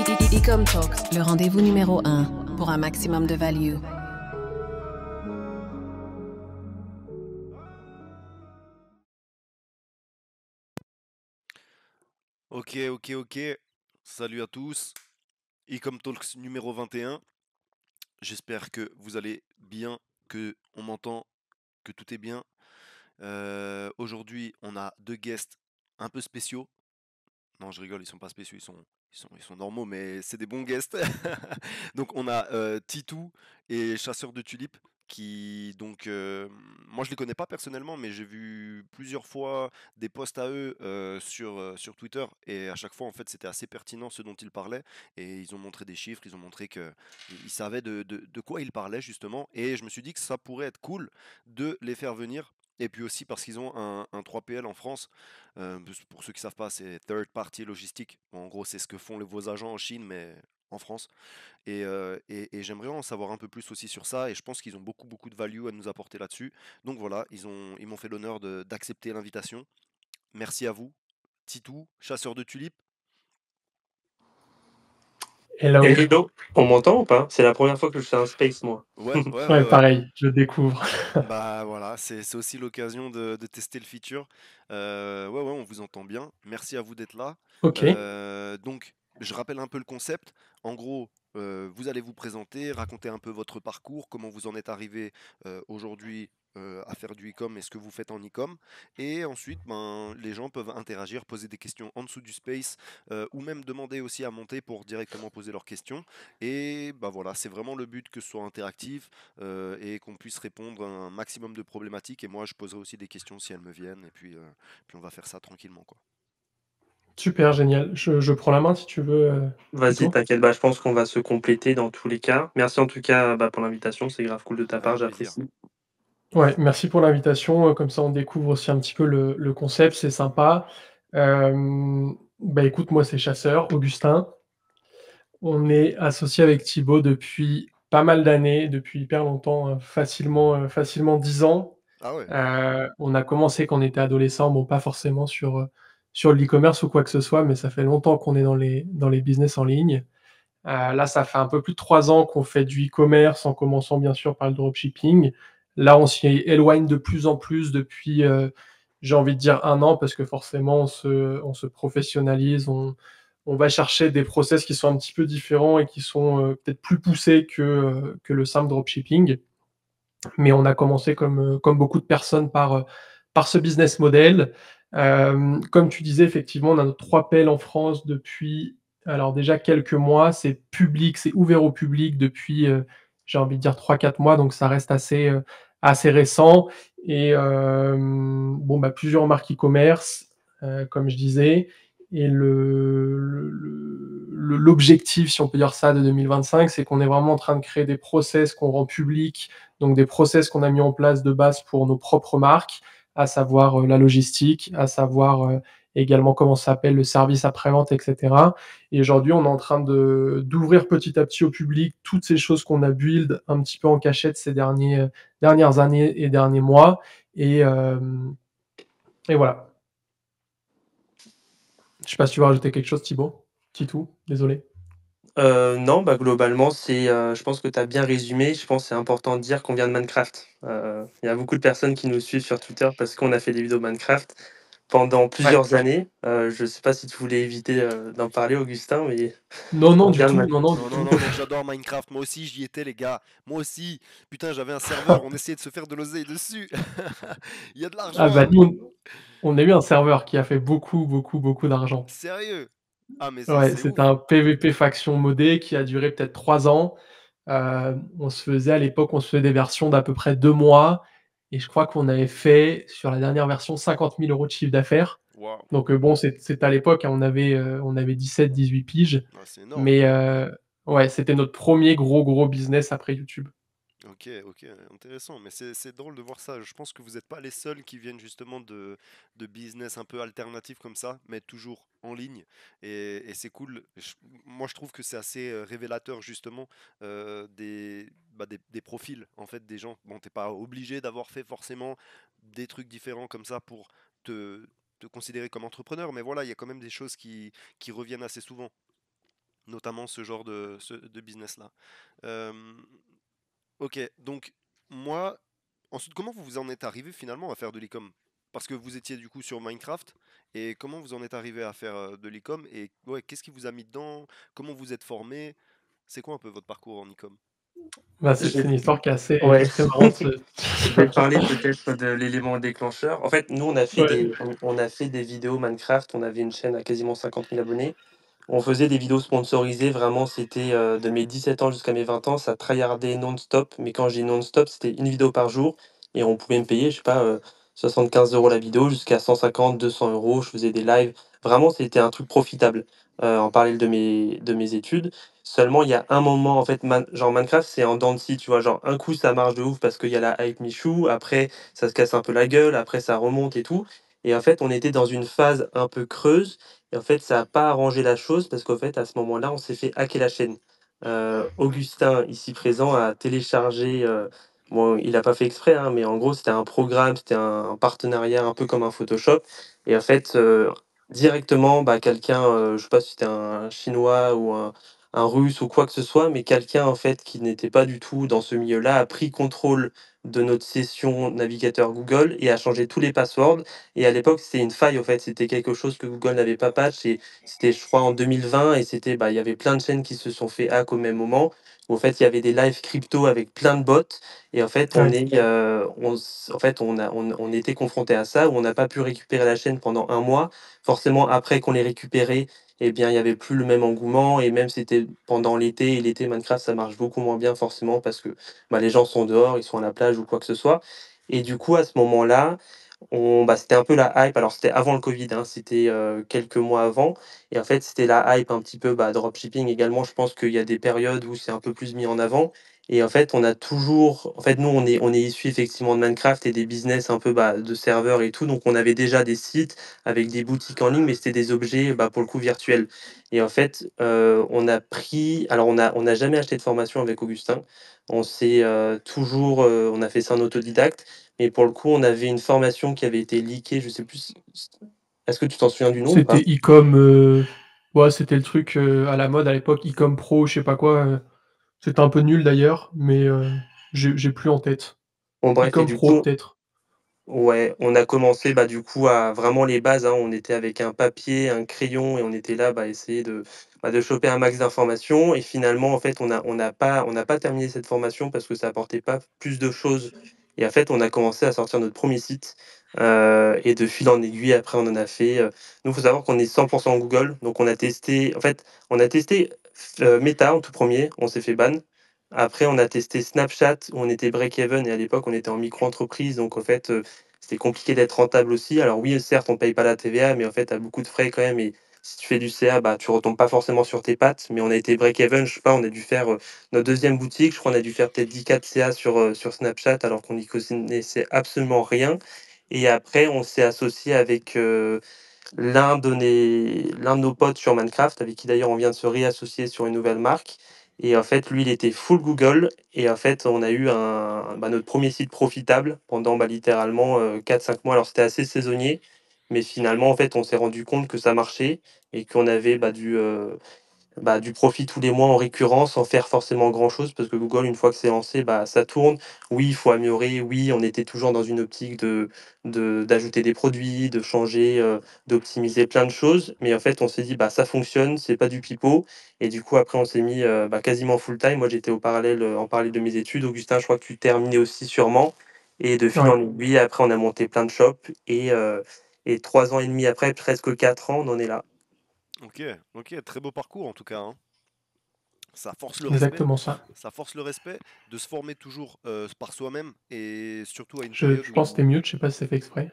Ecom Talks, le rendez-vous numéro 1 pour un maximum de value. Ok. Salut à tous. Ecom Talks numéro 21. J'espère que vous allez bien, que on m'entend, que tout est bien. Aujourd'hui, on a deux guests un peu spéciaux. Non, je rigole, ils sont pas spéciaux, ils sont normaux, mais c'est des bons guests. Donc on a Titou et Chasseur de Tulipes qui moi je les connais pas personnellement, mais j'ai vu plusieurs fois des posts à eux sur Twitter, et à chaque fois en fait c'était assez pertinent ce dont ils parlaient, et ils ont montré des chiffres, ils ont montré que ils savaient de quoi ils parlaient justement, et je me suis dit que ça pourrait être cool de les faire venir. Et puis aussi parce qu'ils ont un 3PL en France. Pour ceux qui ne savent pas, c'est Third Party Logistique. Bon, en gros, c'est ce que font vos agents en Chine, mais en France. Et j'aimerais en savoir un peu plus aussi sur ça. Et je pense qu'ils ont beaucoup de value à nous apporter là-dessus. Donc voilà, ils m'ont fait l'honneur d'accepter l'invitation. Merci à vous. Titou, chasseur de tulipes. Hello. Hello, on m'entend ou pas? C'est la première fois que je fais un space, moi. Ouais, pareil, je découvre. Bah voilà, c'est aussi l'occasion de tester le feature. Ouais, on vous entend bien. Merci à vous d'être là. Ok. Donc, je rappelle un peu le concept. En gros, vous allez vous présenter, raconter un peu votre parcours, comment vous en êtes arrivé aujourd'hui à faire du e-com et ce que vous faites en e-com. Et ensuite, ben, les gens peuvent interagir, poser des questions en dessous du space, ou même demander aussi à monter pour directement poser leurs questions. Et bah voilà, c'est vraiment le but que ce soit interactif et qu'on puisse répondre à un maximum de problématiques. Et moi, je poserai aussi des questions si elles me viennent. Et puis on va faire ça tranquillement, quoi. Super, génial. Je prends la main si tu veux, Vas-y, Tito. t'inquiète, je pense qu'on va se compléter dans tous les cas. Merci en tout cas, pour l'invitation, c'est grave cool de ta part, Avec plaisir. j'apprécie. Ouais, merci pour l'invitation. Comme ça, on découvre aussi un petit peu le concept, c'est sympa. Bah écoute, moi, c'est Chasseur, Augustin. On est associé avec Thibaut depuis pas mal d'années, depuis hyper longtemps, facilement 10 ans. Ah ouais. On a commencé quand on était adolescent, bon, pas forcément sur l'e-commerce ou quoi que ce soit, mais ça fait longtemps qu'on est dans les business en ligne. Là, ça fait un peu plus de 3 ans qu'on fait du e-commerce, en commençant bien sûr par le dropshipping. Là, on s'y éloigne de plus en plus depuis, j'ai envie de dire 1 an, parce que forcément on se professionnalise, on va chercher des process qui sont un petit peu différents et qui sont, peut-être plus poussés que le simple dropshipping. Mais on a commencé comme beaucoup de personnes par ce business model. Comme tu disais, effectivement, on a notre 3PL en France depuis, alors déjà quelques mois. C'est public, c'est ouvert au public depuis, j'ai envie de dire 3-4 mois, donc ça reste assez récent. Et bon, bah, plusieurs marques e-commerce, comme je disais. Et l'objectif, si on peut dire ça, de 2025, c'est qu'on est vraiment en train de créer des process qu'on rend publics, donc des process qu'on a mis en place de base pour nos propres marques, à savoir la logistique, à savoir également comment ça s'appelle le service après-vente, etc. Et aujourd'hui, on est en train d'ouvrir petit à petit au public toutes ces choses qu'on a build un petit peu en cachette ces dernières années et derniers mois. Et voilà. Je sais pas si tu veux rajouter quelque chose, Thibaut. Titou, désolé. Non, globalement, je pense que tu as bien résumé. Je pense que c'est important de dire qu'on vient de Minecraft. Il y a beaucoup de personnes qui nous suivent sur Twitter parce qu'on a fait des vidéos Minecraft pendant Ouais. plusieurs années. Je sais pas si tu voulais éviter, d'en parler, Augustin, mais Non, non, on du vient de tout. Min Non, non, du Non, non, tout. non, mais j'adore Minecraft. Moi aussi, j'y étais, les gars. Moi aussi. Putain, j'avais un serveur. On essayait de se faire de l'oseille dessus. Il y a de Ah l'argent, bah hein. nous, on a eu un serveur qui a fait beaucoup d'argent. Sérieux. Ah, mais Ouais, c'est c'était ouf. un PVP faction modé qui a duré peut-être 3 ans. À l'époque, on se faisait des versions d'à peu près 2 mois, et je crois qu'on avait fait, sur la dernière version, 50 000 € de chiffre d'affaires. Waouh. Donc bon, c'était à l'époque, hein, on avait 17-18 piges, Ah, c'est énorme. mais ouais, c'était notre premier gros business après YouTube. Ok, intéressant. Mais c'est drôle de voir ça. Je pense que vous n'êtes pas les seuls qui viennent justement de business un peu alternatifs comme ça, mais toujours en ligne. Et c'est cool. Moi, je trouve que c'est assez révélateur justement des profils en fait des gens. Bon, t'es pas obligé d'avoir fait forcément des trucs différents comme ça pour te, te considérer comme entrepreneur, mais voilà, il y a quand même des choses qui reviennent assez souvent. notamment ce genre de business-là. Euh, ok, donc moi, ensuite, comment vous en êtes arrivé finalement à faire de l'e-com? Parce que vous étiez du coup sur Minecraft, et comment vous en êtes arrivé à faire de l'e-com? Et ouais, qu'est-ce qui vous a mis dedans? Comment vous êtes formé? C'est quoi un peu votre parcours en e-com? Bah, Je c'est une histoire qui est Ouais, assez marrante. je vais parler peut-être de l'élément déclencheur. En fait, nous, Ouais. on a fait des vidéos Minecraft. On avait une chaîne à quasiment 50 000 abonnés. On faisait des vidéos sponsorisées. Vraiment, c'était de mes 17 ans jusqu'à mes 20 ans. Ça tryhardait non-stop. Mais quand je dis non-stop, c'était une vidéo par jour. Et on pouvait me payer, je sais pas, 75 € la vidéo jusqu'à 150, 200 €. Je faisais des lives. Vraiment, c'était un truc profitable. En parallèle de mes études. Seulement, il y a un moment, en fait, genre Minecraft, c'est en dents de scie, tu vois. Genre, un coup, ça marche de ouf parce qu'il y a la hype Michou. Après, ça se casse un peu la gueule. Après, ça remonte et tout. Et en fait, on était dans une phase un peu creuse. Et en fait, ça a pas arrangé la chose parce qu'en fait, à ce moment-là, on s'est fait hacker la chaîne. Augustin, ici présent, a téléchargé. Bon, il a pas fait exprès, hein, mais en gros, c'était un programme, c'était un partenariat un peu comme un Photoshop. Et en fait, directement, bah, quelqu'un, je sais pas si c'était un Chinois ou un Russe ou quoi que ce soit, mais quelqu'un en fait qui n'était pas du tout dans ce milieu-là a pris contrôle de notre session navigateur Google et a changé tous les passwords. Et à l'époque, c'était une faille, en fait. C'était quelque chose que Google n'avait pas patch. Et c'était, je crois, en 2020. Et c'était, bah, il y avait plein de chaînes qui se sont fait hack au même moment. Où, en fait, il y avait des lives crypto avec plein de bots. Et en fait, Ouais. en fait, on était confronté à ça, où on n'a pas pu récupérer la chaîne pendant un mois. Forcément, après qu'on l'ait récupérée, eh bien, il y avait plus le même engouement. Et même c'était pendant l'été. Et l'été, Minecraft, ça marche beaucoup moins bien, forcément, parce que bah, les gens sont dehors, ils sont à la plage ou quoi que ce soit. Et du coup, à ce moment-là, c'était un peu la hype. Alors, c'était avant le Covid, hein, c'était quelques mois avant. Et en fait, c'était la hype un petit peu dropshipping également. Je pense qu'il y a des périodes où c'est un peu plus mis en avant. Et en fait, on a toujours. En fait, nous, on est issu effectivement de Minecraft et des business un peu de serveurs et tout. Donc, on avait déjà des sites avec des boutiques en ligne, mais c'était des objets pour le coup virtuels. Et en fait, on a pris. Alors, on n'a jamais acheté de formation avec Augustin. On a fait ça en autodidacte. Et pour le coup, on avait une formation qui avait été leakée, je sais plus est-ce que tu t'en souviens du nom ou pas? C'était Ecom, ouais, c'était le truc, à la mode à l'époque, Ecom Pro, je sais pas quoi, c'était un peu nul d'ailleurs, mais j'ai plus en tête. Bon bref et Ecom du Pro coup peut-être? ouais, on a commencé, du coup, à vraiment les bases, hein. On était avec un papier, un crayon et on était là, essayer de choper un max d'informations et finalement, en fait, on n'a pas terminé cette formation parce que ça apportait pas plus de choses et en fait, on a commencé à sortir notre premier site, et de fil en aiguille, après, on en a fait, nous, il faut savoir qu'on est 100 Google, donc on a testé Meta en tout premier, on s'est fait ban. Après, on a testé Snapchat où on était break-even et à l'époque, on était en micro-entreprise, donc en fait, c'était compliqué d'être rentable aussi. Alors oui, certes, on paye pas la TVA, mais en fait, tu as beaucoup de frais quand même. Et si tu fais du CA, tu retombes pas forcément sur tes pattes. Mais on a été break-even, je sais pas, on a dû faire notre deuxième boutique. Je crois qu'on a dû faire peut-être 10K de CA sur Snapchat, alors qu'on n'y connaissait absolument rien. Et après, on s'est associé avec l'un de nos potes sur Minecraft, avec qui d'ailleurs on vient de se réassocier sur une nouvelle marque. Et en fait, lui, il était full Google. Et en fait, on a eu notre premier site profitable pendant littéralement 4-5 mois. Alors, c'était assez saisonnier. Mais finalement, en fait, on s'est rendu compte que ça marchait et qu'on avait du profit tous les mois en récurrence sans faire forcément grand-chose parce que Google, une fois que c'est lancé, ça tourne. Oui, il faut améliorer. Oui, on était toujours dans une optique d'ajouter des produits, de changer, d'optimiser plein de choses. Mais en fait, on s'est dit, ça fonctionne, c'est pas du pipeau. Et du coup, après, on s'est mis quasiment full time. Moi, j'étais en parallèle de mes études. Augustin, je crois que tu terminais aussi sûrement. Et de fil Ouais, en aiguille, après, on a monté plein de shops. Et 3 ans et demi après, presque 4 ans, on en est là. Ok, ok, très beau parcours en tout cas, hein. Ça force le respect, exactement ça. ça force le respect de se former toujours par soi-même et surtout à une Je période pense que tu où. mute, je sais pas si c'est fait exprès.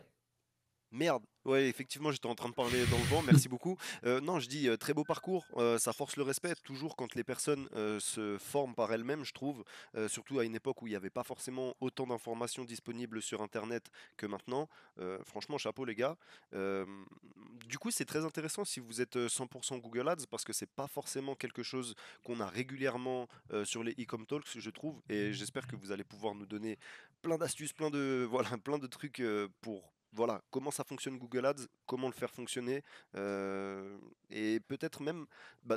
Merde, ouais, effectivement, j'étais en train de parler dans le vent, merci beaucoup. Non, je dis très beau parcours, ça force le respect, toujours quand les personnes se forment par elles-mêmes, je trouve, surtout à une époque où il n'y avait pas forcément autant d'informations disponibles sur Internet que maintenant. Franchement, chapeau les gars. Euh, du coup, c'est très intéressant si vous êtes 100% Google Ads, parce que c'est pas forcément quelque chose qu'on a régulièrement sur les e-com talks, je trouve, et j'espère que vous allez pouvoir nous donner plein d'astuces, plein de, voilà, plein de trucs pour voilà, comment ça fonctionne Google Ads, comment le faire fonctionner, et peut-être même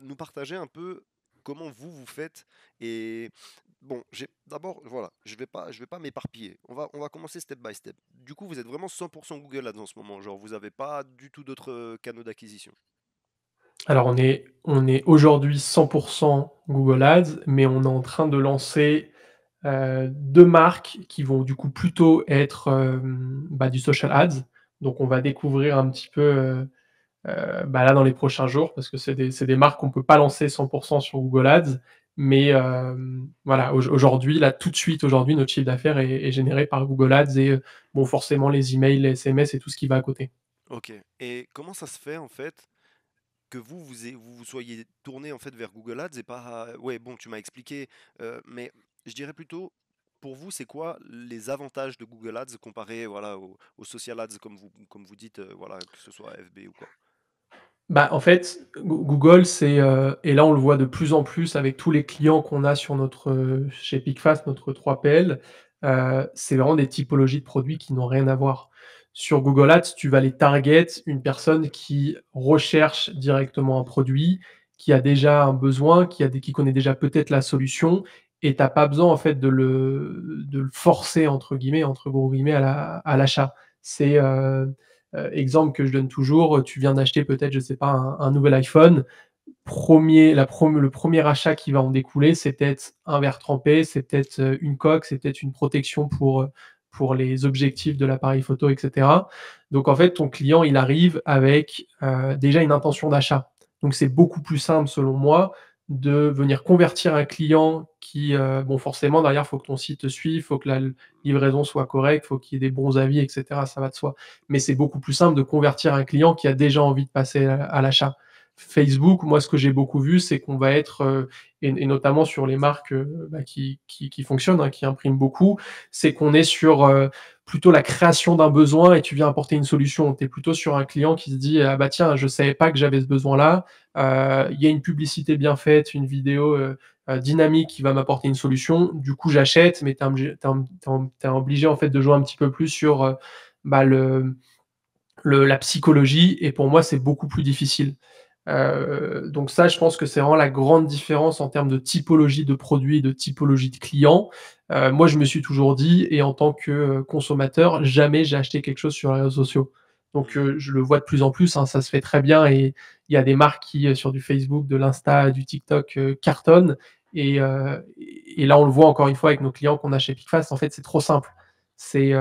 nous partager un peu comment vous faites. Et bon, d'abord, voilà, je vais pas m'éparpiller. On va commencer step by step. Du coup, vous êtes vraiment 100% Google Ads en ce moment, genre vous n'avez pas du tout d'autres canaux d'acquisition. Alors on est aujourd'hui 100% Google Ads, mais on est en train de lancer, 2 marques qui vont du coup plutôt être, du social ads. Donc on va découvrir un petit peu, là dans les prochains jours parce que c'est des marques qu'on peut pas lancer 100% sur Google Ads. Mais, voilà, aujourd'hui, là, tout de suite, aujourd'hui, notre chiffre d'affaires est généré par Google Ads et bon, forcément les emails, les SMS et tout ce qui va à côté. Ok. Et comment ça se fait en fait que vous soyez tourné en fait vers Google Ads et pas. Ouais, bon, tu m'as expliqué, mais je dirais plutôt, pour vous, c'est quoi les avantages de Google Ads comparé voilà, au social ads comme vous dites, voilà, que ce soit FB ou quoi? En fait, Google, c'est, et là, on le voit de plus en plus avec tous les clients qu'on a sur chez Picfast, notre 3PL, c'est vraiment des typologies de produits qui n'ont rien à voir. Sur Google Ads, tu vas les target une personne qui recherche directement un produit, qui a déjà un besoin, qui connaît déjà peut-être la solution et tu as pas besoin, en fait, de le «forcer» entre gros guillemets à l'achat. C'est, exemple que je donne toujours, tu viens d'acheter peut-être, je sais pas, un nouvel iPhone. Le premier achat qui va en découler, c'est peut-être un verre trempé, c'est peut-être, une coque, c'est peut-être une protection pour les objectifs de l'appareil photo et cetera. Donc en fait, ton client, il arrive avec, déjà une intention d'achat. Donc c'est beaucoup plus simple selon moi de venir convertir un client qui, bon forcément derrière, il faut que ton site suive, il faut que la livraison soit correcte, il faut qu'il y ait des bons avis et cetera, ça va de soi. Mais c'est beaucoup plus simple de convertir un client qui a déjà envie de passer à l'achat. Facebook, moi, ce que j'ai beaucoup vu, c'est qu'on va être, et notamment sur les marques, qui fonctionnent, hein, qui impriment beaucoup, c'est qu'on est sur, plutôt la création d'un besoin et tu viens apporter une solution. Tu es plutôt sur un client qui se dit: «Ah bah tiens, je savais pas que j'avais ce besoin-là, il y a une publicité bien faite, une vidéo, dynamique qui va m'apporter une solution. Du coup, j'achète», mais tu es obligé, en fait, de jouer un petit peu plus sur, bah, la psychologie et pour moi, c'est beaucoup plus difficile. Donc ça, je pense que c'est vraiment la grande différence en termes de typologie de produits, de typologie de clients. Moi, je me suis toujours dit et en tant que, consommateur, jamais j'ai acheté quelque chose sur les réseaux sociaux. Donc Mhm. je le vois de plus en plus, hein, ça se fait très bien et il y a des marques qui, sur du Facebook, de l'Insta, du TikTok, cartonnent et là, on le voit encore une fois avec nos clients qu'on a chez Picfast, en fait, c'est trop simple. C'est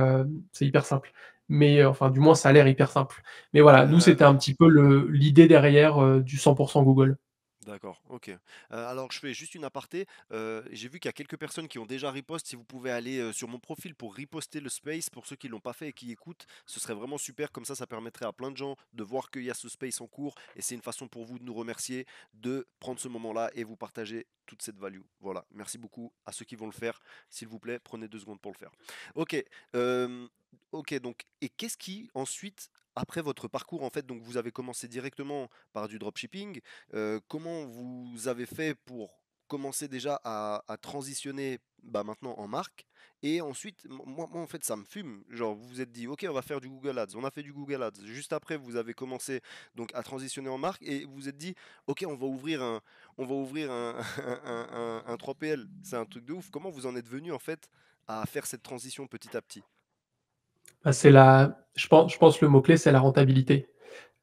hyper simple. Mais enfin, du moins, ça a l'air hyper simple. Mais voilà, nous, c'était un petit peu l'idée derrière, du 100% Google. D'accord, ok. Alors je fais juste une aparté. J'ai vu qu'il y a quelques personnes qui ont déjà repost. Si vous pouvez aller sur mon profil pour reposter le space, pour ceux qui l'ont pas fait et qui écoutent, ce serait vraiment super. Comme ça permettrait à plein de gens de voir qu'il y a ce space en cours. Et c'est une façon pour vous de nous remercier, de prendre ce moment-là et vous partager toute cette value. Voilà, merci beaucoup à ceux qui vont le faire. S'il vous plaît, prenez 2 secondes pour le faire. Ok, euh, ok. Donc, et qu'est-ce qui ensuite, après votre parcours, en fait, donc vous avez commencé directement par du dropshipping. Comment vous avez fait pour commencer déjà à transitionner maintenant en marque? Et ensuite, moi, en fait ça me fume. Genre vous vous êtes dit ok, on va faire du Google Ads. On a fait du Google Ads. Juste après vous avez commencé donc à transitionner en marque et vous vous êtes dit ok, on va ouvrir un, un 3PL. C'est un truc de ouf. Comment vous en êtes venu en fait à faire cette transition petit à petit? C'est je pense le mot-clé, c'est la rentabilité.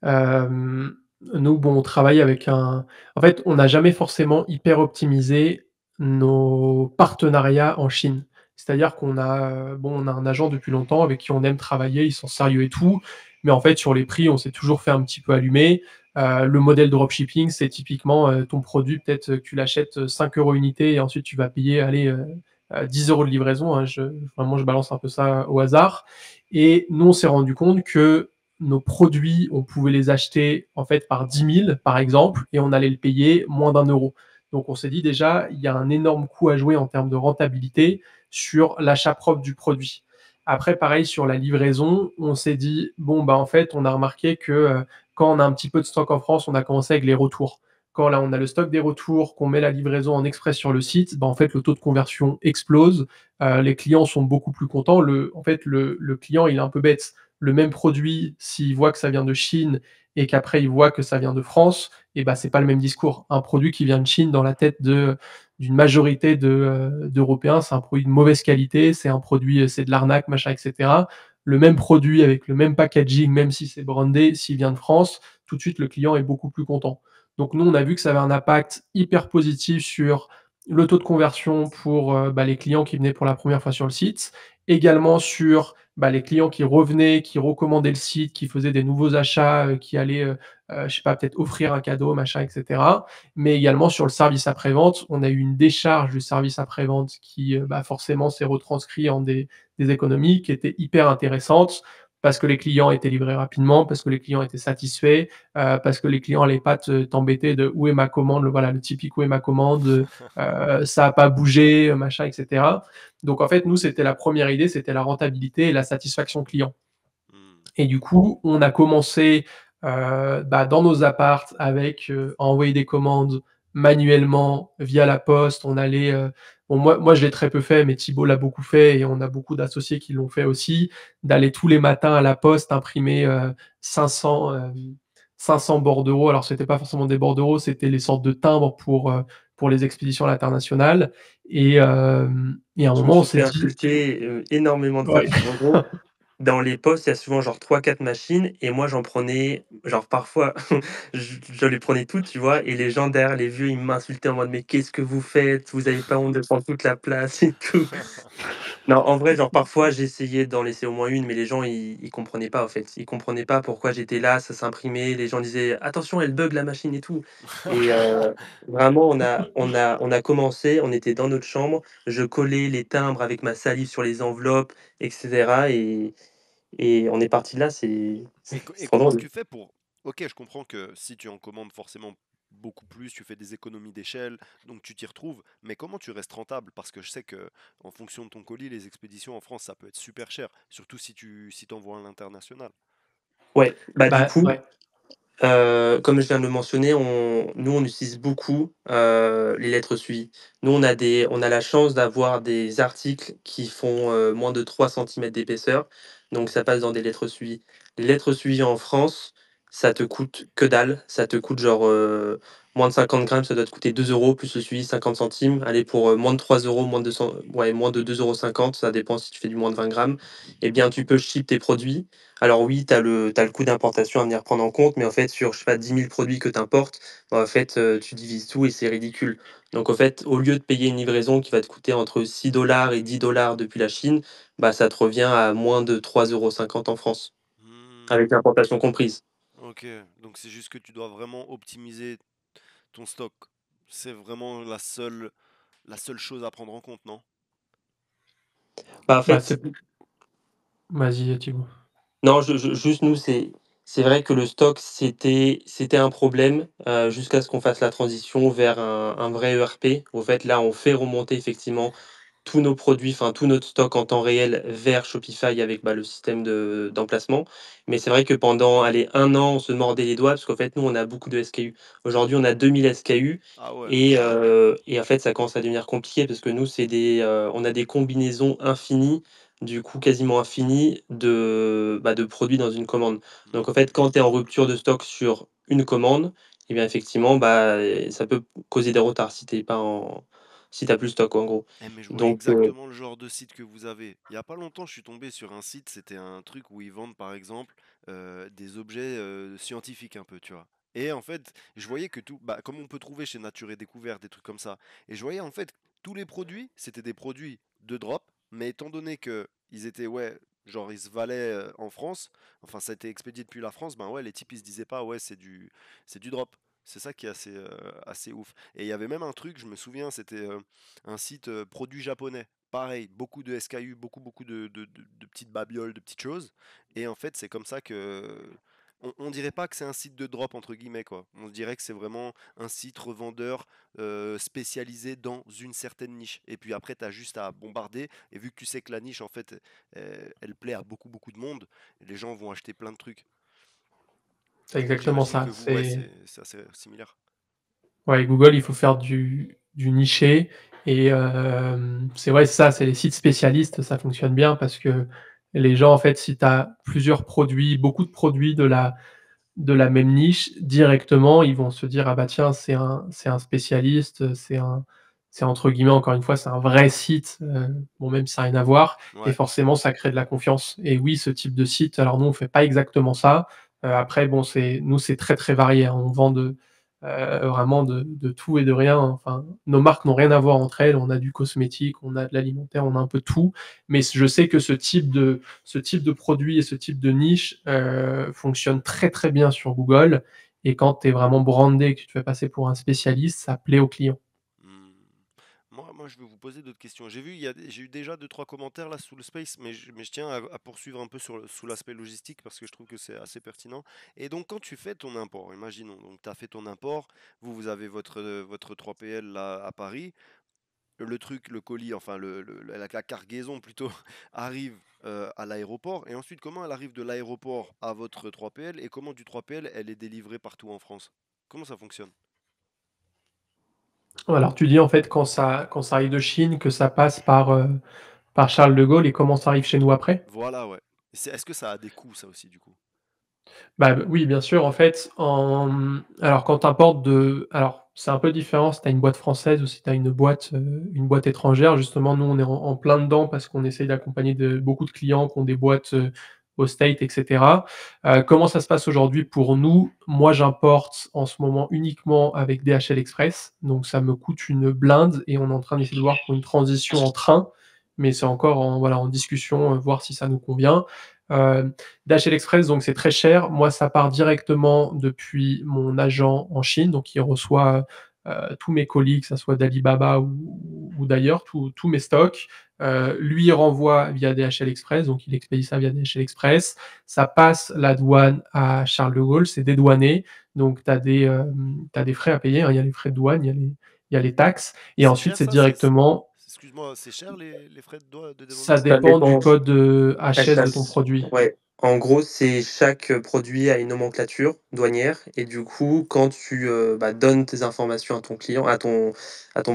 Nous, bon, on travaille avec en fait, on n'a jamais forcément hyper optimisé nos partenariats en Chine. C'est-à-dire on a un agent depuis longtemps avec qui on aime travailler, ils sont sérieux et tout, mais en fait, sur les prix, on s'est toujours fait un petit peu allumer. Le modèle dropshipping, c'est typiquement, ton produit, peut-être, que tu l'achètes, 5 € unité et ensuite tu vas payer, allez, 10 € de livraison, hein. Vraiment, je balance un peu ça au hasard et nous, on s'est rendu compte que nos produits, on pouvait les acheter en fait par 10 000 par exemple, et on allait le payer moins d'1 €. Donc on s'est dit déjà, il y a un énorme coût à jouer en termes de rentabilité sur l'achat propre du produit. Après, pareil sur la livraison, on s'est dit, bon, en fait, on a remarqué que quand on a un petit peu de stock en France, on a commencé avec les retours. Quand là, on a le stock des retours, qu'on met la livraison en express sur le site, en fait, le taux de conversion explose. Les clients sont beaucoup plus contents. En fait, le client, il est un peu bête. le même produit, s'ils voient que ça vient de Chine et qu'après ils voient que ça vient de France, et bah, c'est pas le même discours. Un produit qui vient de Chine dans la tête d'une majorité d'Européens, c'est un produit de mauvaise qualité, c'est un produit, c'est de l'arnaque, machin, et cetera. Le même produit avec le même packaging, même si c'est brandé, s'il vient de France, tout de suite le client est beaucoup plus content. Donc nous, on a vu que ça avait un impact hyper positif sur le taux de conversion pour, bah, les clients qui venaient pour la première fois sur le site, également sur, bah, les clients qui revenaient, qui recommandaient le site, qui faisaient des nouveaux achats, qui allaient, je sais pas, peut-être offrir un cadeau, machin, et cetera. Mais également sur le service après-vente, on a eu une décharge du service après-vente qui, bah, forcément s'est retranscrit en des économies qui étaient hyper intéressantes parce que les clients étaient livrés rapidement, parce que les clients étaient satisfaits, parce que les clients allaient pas t'embêter de: «Où est ma commande?» Voilà, le typique: «Où est ma commande?» Ça a pas bougé, machin, et cetera. Donc en fait, nous, c'était la première idée, c'était la rentabilité et la satisfaction client. Mmh. Et du coup, on a commencé, bah, dans nos apparts avec, à envoyer des commandes manuellement via la poste. On allait, bon moi je l'ai très peu fait, mais Thibaut l'a beaucoup fait et on a beaucoup d'associés qui l'ont fait aussi, d'aller tous les matins à la poste imprimer, 500, 500 bordereaux. Alors c'était pas forcément des bordereaux, c'était les sortes de timbres pour les expéditions à l'international et à un Je me moment on suis s'est fait dit insulter, énormément de fois. ouais, En gros, dans les postes, il y a souvent genre 3 4 machines et moi j'en prenais genre parfois je les prenais toutes, tu vois? Et les gens derrière, les vieux, ils m'insultaient en mode: «Mais qu'est-ce que vous faites? Vous avez pas honte de prendre toute la place et tout?» Non, en vrai, genre parfois j'essayais d'en laisser au moins une, mais les gens ils comprenaient pas en fait. Ils comprenaient pas pourquoi j'étais là, ça s'imprimait, les gens disaient: «Attention, elle bug la machine et tout» et vraiment on a commencé, on était dans notre chambre, je collais les timbres avec ma salive sur les enveloppes et cetera et on est parti de là, Et c'est trop comment drôle. tu fais pour... Ok, je comprends que si tu en commandes forcément beaucoup plus, tu fais des économies d'échelle, donc tu t'y retrouves, mais comment tu restes rentable? Parce que je sais que en fonction de ton colis, les expéditions en France, ça peut être super cher, surtout si t'envoies à l'international. Ouais, bah, du bah, coup, ouais. comme je viens de le mentionner, nous, on utilise beaucoup, les lettres suivies. Nous, on a la chance d'avoir des articles qui font, moins de 3 centimètres d'épaisseur, donc ça passe dans des lettres suivies. Les lettres suivies en France, ça te coûte que dalle, ça te coûte genre, moins de 50 grammes, ça doit te coûter 2 € plus le suivi 50 centimes. Allez, pour, moins de 3 €, moins de 200, ouais, moins de 2,50 €, ça dépend si tu fais du moins de 20 grammes, eh bien, tu peux ship tes produits. Alors oui, tu as le coût d'importation à venir prendre en compte, mais en fait, sur, je sais pas, 10 000 produits que tu importes, bah, en fait, tu divises tout et c'est ridicule. Donc en fait, au lieu de payer une livraison qui va te coûter entre 6 $ et 10 $ depuis la Chine, bah, ça te revient à moins de 3,50 € en France, Hmm, avec l'importation comprise. ok, donc c'est juste que tu dois vraiment optimiser ton stock. C'est vraiment la seule chose à prendre en compte, non? Bah, en Bah, fait, c'est vas-y, Thibaut. non, juste nous, c'est vrai que le stock, c'était un problème, jusqu'à ce qu'on fasse la transition vers un vrai ERP. Au fait, là, on fait remonter effectivement tous nos produits, enfin tout notre stock en temps réel vers Shopify avec, bah, le système d'emplacement. Mais c'est vrai que pendant, allez, 1 an, on se mordait les doigts parce qu'en fait, nous, on a beaucoup de SKU. Aujourd'hui, on a 2000 SKU Ah ouais. et en fait, ça commence à devenir compliqué parce que nous, on a des combinaisons infinies, du coup quasiment infinies de produits dans une commande. Donc en Hmm. fait, quand tu es en rupture de stock sur une commande et bien effectivement, bah, ça peut causer des retards si tu plus de stock en gros. Eh, mais je vois Donc exactement le genre de site que vous avez. Il y a pas longtemps, je suis tombé sur un site, c'était un truc où ils vendent par exemple des objets scientifiques un peu, tu vois. Et en fait, je voyais que tout, bah, comme on peut trouver chez Nature et Découverte, des trucs comme ça. Et je voyais en fait tous les produits, c'était des produits de drop, mais étant donné que ils étaient, ouais, genre ils se valaient en France, enfin ça a été expédié depuis la France, ben ouais, les types ils se disaient pas, ouais, c'est du drop. C'est ça qui est assez ouf. Et il y avait même un truc, je me souviens, c'était un site produits japonais. Pareil, beaucoup de SKU, beaucoup de petites babioles, de petites choses. Et en fait, c'est comme ça que... On dirait pas que c'est un site de drop, entre guillemets, quoi. On dirait que c'est vraiment un site revendeur spécialisé dans une certaine niche. Et puis après, tu as juste à bombarder. Et vu que tu sais que la niche, en fait, elle plaît à beaucoup de monde, les gens vont acheter plein de trucs. C'est Donc exactement j'imagine ça. que vous, ouais, c'est assez similaire. Ouais, Google, il faut faire du niché et c'est vrai, ça, c'est les sites spécialistes, ça fonctionne bien parce que Les gens, en fait, si tu as plusieurs produits, beaucoup de produits de la même niche, directement, ils vont se dire: «Ah bah tiens, c'est un spécialiste, c'est entre guillemets, encore une fois, c'est un vrai site», bon, même si ça a rien à voir et Ouais. forcément ça crée de la confiance et oui, ce type de site, alors nous, on fait pas exactement ça, après bon, c'est très, très varié, hein. On vend vraiment de tout et de rien, hein. Enfin, nos marques n'ont rien à voir entre elles. On a du cosmétique, on a de l'alimentaire, on a un peu de tout, mais je sais que ce type de produit et ce type de niche, fonctionne très, très bien sur Google et quand tu es vraiment brandé et que tu te fais passer pour un spécialiste, ça plaît aux clients. Hmm. Moi, je vais vous poser d'autres questions. J'ai eu déjà deux, trois commentaires là sous le space, mais je tiens à poursuivre un peu sous l'aspect logistique parce que je trouve que c'est assez pertinent. Et donc, quand tu fais ton import, imaginons, donc tu as fait ton import, vous avez votre 3PL là à Paris, le truc, le colis, enfin la cargaison plutôt, arrive à l'aéroport, et ensuite, comment elle arrive de l'aéroport à votre 3PL et comment du 3PL elle est délivrée partout en France? Comment ça fonctionne? Alors tu dis en fait quand ça arrive de Chine que ça passe par Charles de Gaulle et comment ça arrive chez nous après? Voilà, ouais. Est-ce que ça a des coûts, ça aussi, du coup? Bah, oui, bien sûr, en fait, alors quand tu importes alors c'est un peu différent si tu as une boîte française ou si tu as une boîte étrangère. Justement, nous, on est en plein dedans parce qu'on essaye d'accompagner beaucoup de clients qui ont des boîtes, aux States et cetera. Comment ça se passe aujourd'hui pour nous? Moi, j'importe en ce moment uniquement avec DHL Express, donc ça me coûte une blinde et on est en train d'essayer de voir pour une transition en train, mais c'est encore en discussion, voir si ça nous convient. Heu DHL Express, donc c'est très cher. Moi, ça part directement depuis mon agent en Chine, donc il reçoit, tous mes colis, que ça soit d'Alibaba ou d'ailleurs, tous mes stocks. Lui, il renvoie via DHL Express, donc il expédie ça via DHL Express. Ça passe la douane à Charles de Gaulle, c'est dédouané, donc tu as des frais à payer, hein. Il y a les frais de douane, il y a les taxes et C'est ensuite cher c'est ça? directement Excuse-moi, c'est cher les frais de ça dédouanement? Ça dépend du dépend. code, HS de ton HS. produit. Ouais. En gros, c'est chaque produit a une nomenclature douanière et du coup, quand tu bah, donnes tes informations à ton client, à ton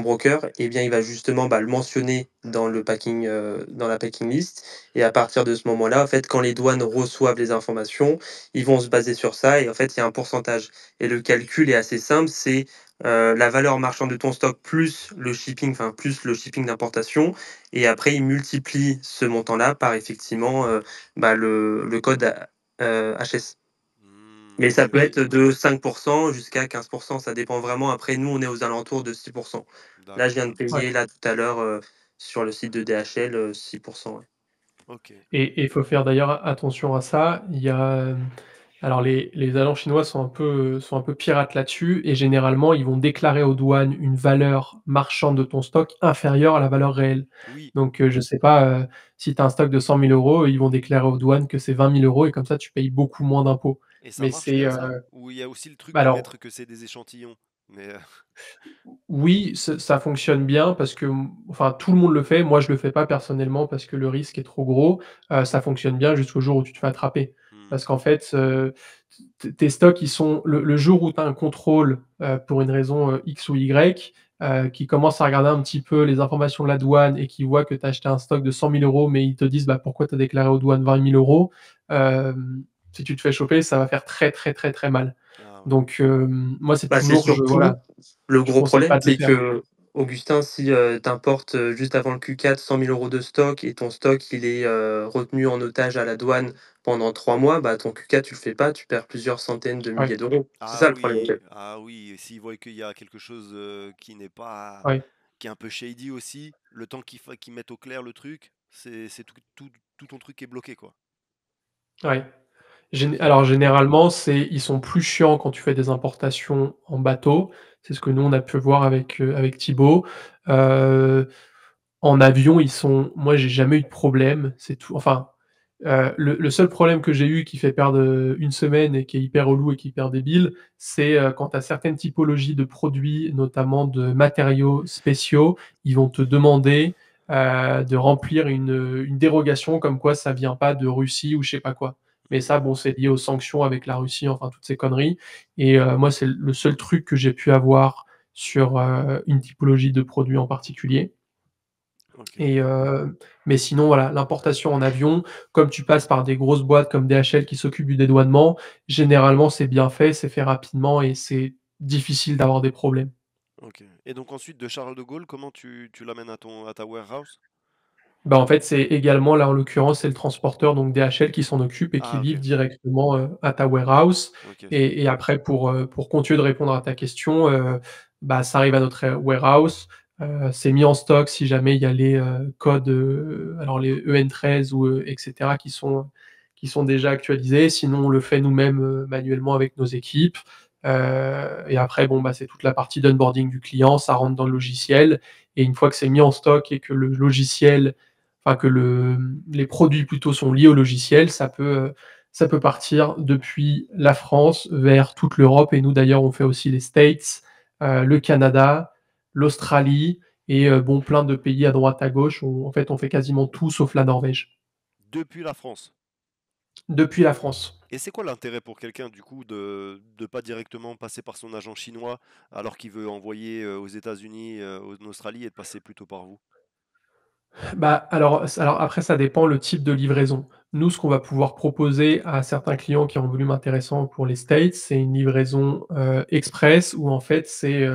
broker, eh bien, il va justement bah, le mentionner dans le packing, dans la packing list. Et à partir de ce moment-là, en fait, quand les douanes reçoivent les informations, ils vont se baser sur ça et en fait, il y a un pourcentage. Et le calcul est assez simple, c'est la valeur marchande de ton stock plus le shipping, enfin plus le shipping d'importation et après, il multiplie ce montant-là par effectivement, bah, le code HS. Mais ça Ok, peut ok. être de 5 jusqu'à 15. Ça dépend vraiment. Après, nous, on est aux alentours de 6. Là, je D'accord, viens de Ouais. payer là tout à l'heure, sur le site de DHL, 6. Ouais. ok. Et il faut faire d'ailleurs attention à ça. Il y a, alors les agents chinois sont un peu pirates là-dessus et généralement, ils vont déclarer aux douanes une valeur marchande de ton stock inférieure à la valeur réelle. Oui, Donc, je sais pas, si tu as un stock de 100 000 €, ils vont déclarer aux douanes que c'est 20 000 € et comme ça, tu payes beaucoup moins d'impôts. et ça Mais marche c'est, bien ça? Ou il y a aussi le truc bah, de alors mettre que c'est des échantillons? Mais oui, ça fonctionne bien parce que, enfin, tout le monde le fait. Moi, je le fais pas personnellement parce que le risque est trop gros. Ça fonctionne bien jusqu'au jour où tu te fais attraper. hmm, Parce qu'en fait, tes stocks, ils sont le jour où tu as un contrôle, pour une raison, X ou Y, qui commence à regarder un petit peu les informations de la douane et qui voit que tu as acheté un stock de 100 000 €, mais ils te disent: «Bah, pourquoi tu as déclaré aux douanes 20 000 €?» Si tu te fais choper, ça va faire très, très, très, très mal. ah ouais. Donc, moi, c'est Bah, c'est toujours surtout voilà, le je gros conseille problème, pas de le c'est faire. que, Augustin, si, tu importes, juste avant le Q4 100 000 € de stock et ton stock, il est, retenu en otage à la douane pendant 3 mois, bah, ton Q4, tu le fais pas, tu perds plusieurs centaines de Ouais, milliers d'euros. C'est Ah ça le problème. oui, ah oui, et s'ils voient qu'il y a quelque chose qui n'est pas, ouais, qui est un peu shady aussi, le temps qu'ils mettent au clair le truc, c'est tout ton truc qui est bloqué, quoi. ouais. Ok. Alors généralement, ils sont plus chiants quand tu fais des importations en bateau. C'est ce que nous on a pu voir avec Thibaut. Heu, En avion, moi j'ai jamais eu de problème, c'est tout enfin, le seul problème que j'ai eu qui fait perdre, 1 semaine et qui est hyper relou et qui est hyper débile, c'est, quand tu as certaines typologies de produits, notamment de matériaux spéciaux, ils vont te demander, de remplir une dérogation comme quoi ça vient pas de Russie ou je sais pas quoi. Mais ça, bon, Hmm. c'est lié aux sanctions avec la Russie, enfin toutes ces conneries et moi, c'est le seul truc que j'ai pu avoir sur, une typologie de produits en particulier. OK. Et mais sinon, voilà, l'importation en avion, comme tu passes par des grosses boîtes comme DHL qui s'occupent du dédouanement, généralement, c'est bien fait, c'est fait rapidement et c'est difficile d'avoir des problèmes. OK. Et donc ensuite de Charles de Gaulle, comment tu l'amènes à ta warehouse? Bah, en fait, c'est également là, en l'occurrence, c'est le transporteur donc DHL qui s'en occupe et qui Ah livre OK. directement, à ta warehouse OK, super. et après pour continuer de répondre à ta question, bah, ça arrive à notre, warehouse, c'est mis en stock si jamais il y a les, codes, alors les EN13 ou, et cetera qui sont déjà actualisés. Sinon, on le fait nous-mêmes, manuellement avec nos équipes, et après bon, bah, c'est toute la partie d'onboarding du client, ça rentre dans le logiciel et une fois que c'est mis en stock et que le logiciel enfin que les produits plutôt sont liés au logiciel, ça peut partir depuis la France vers toute l'Europe et nous d'ailleurs on fait aussi les States, le Canada, l'Australie et bon plein de pays à droite à gauche. On en fait, on fait quasiment tout sauf la Norvège. Depuis la France? Depuis la France. Et c'est quoi l'intérêt pour quelqu'un du coup de pas directement passer par son agent chinois alors qu'il veut envoyer, aux États-Unis, en Australie et de passer plutôt par vous? Bah, alors après ça dépend le type de livraison. Nous, ce qu'on va pouvoir proposer à certains clients qui ont un volume intéressant pour les States, c'est une livraison, express où en fait c'est,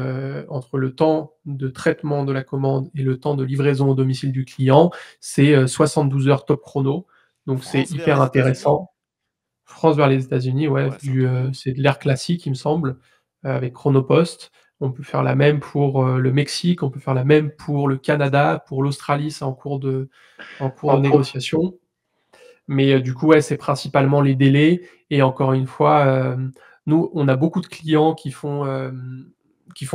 entre le temps de traitement de la commande et le temps de livraison au domicile du client, c'est, 72 heures top chrono. Donc c'est France vers hyper les États-Unis? intéressant. France vers les États-Unis, ouais, Ouais, c'est un truc de ouf. c'est de l'Air Classique, il me semble, avec Chronopost. On peut faire la même pour, le Mexique, on peut faire la même pour le Canada, pour l'Australie, c'est en cours de En cours. négociation. Mais, du coup, ouais, c'est principalement les délais et encore une fois, nous, on a beaucoup de clients qui font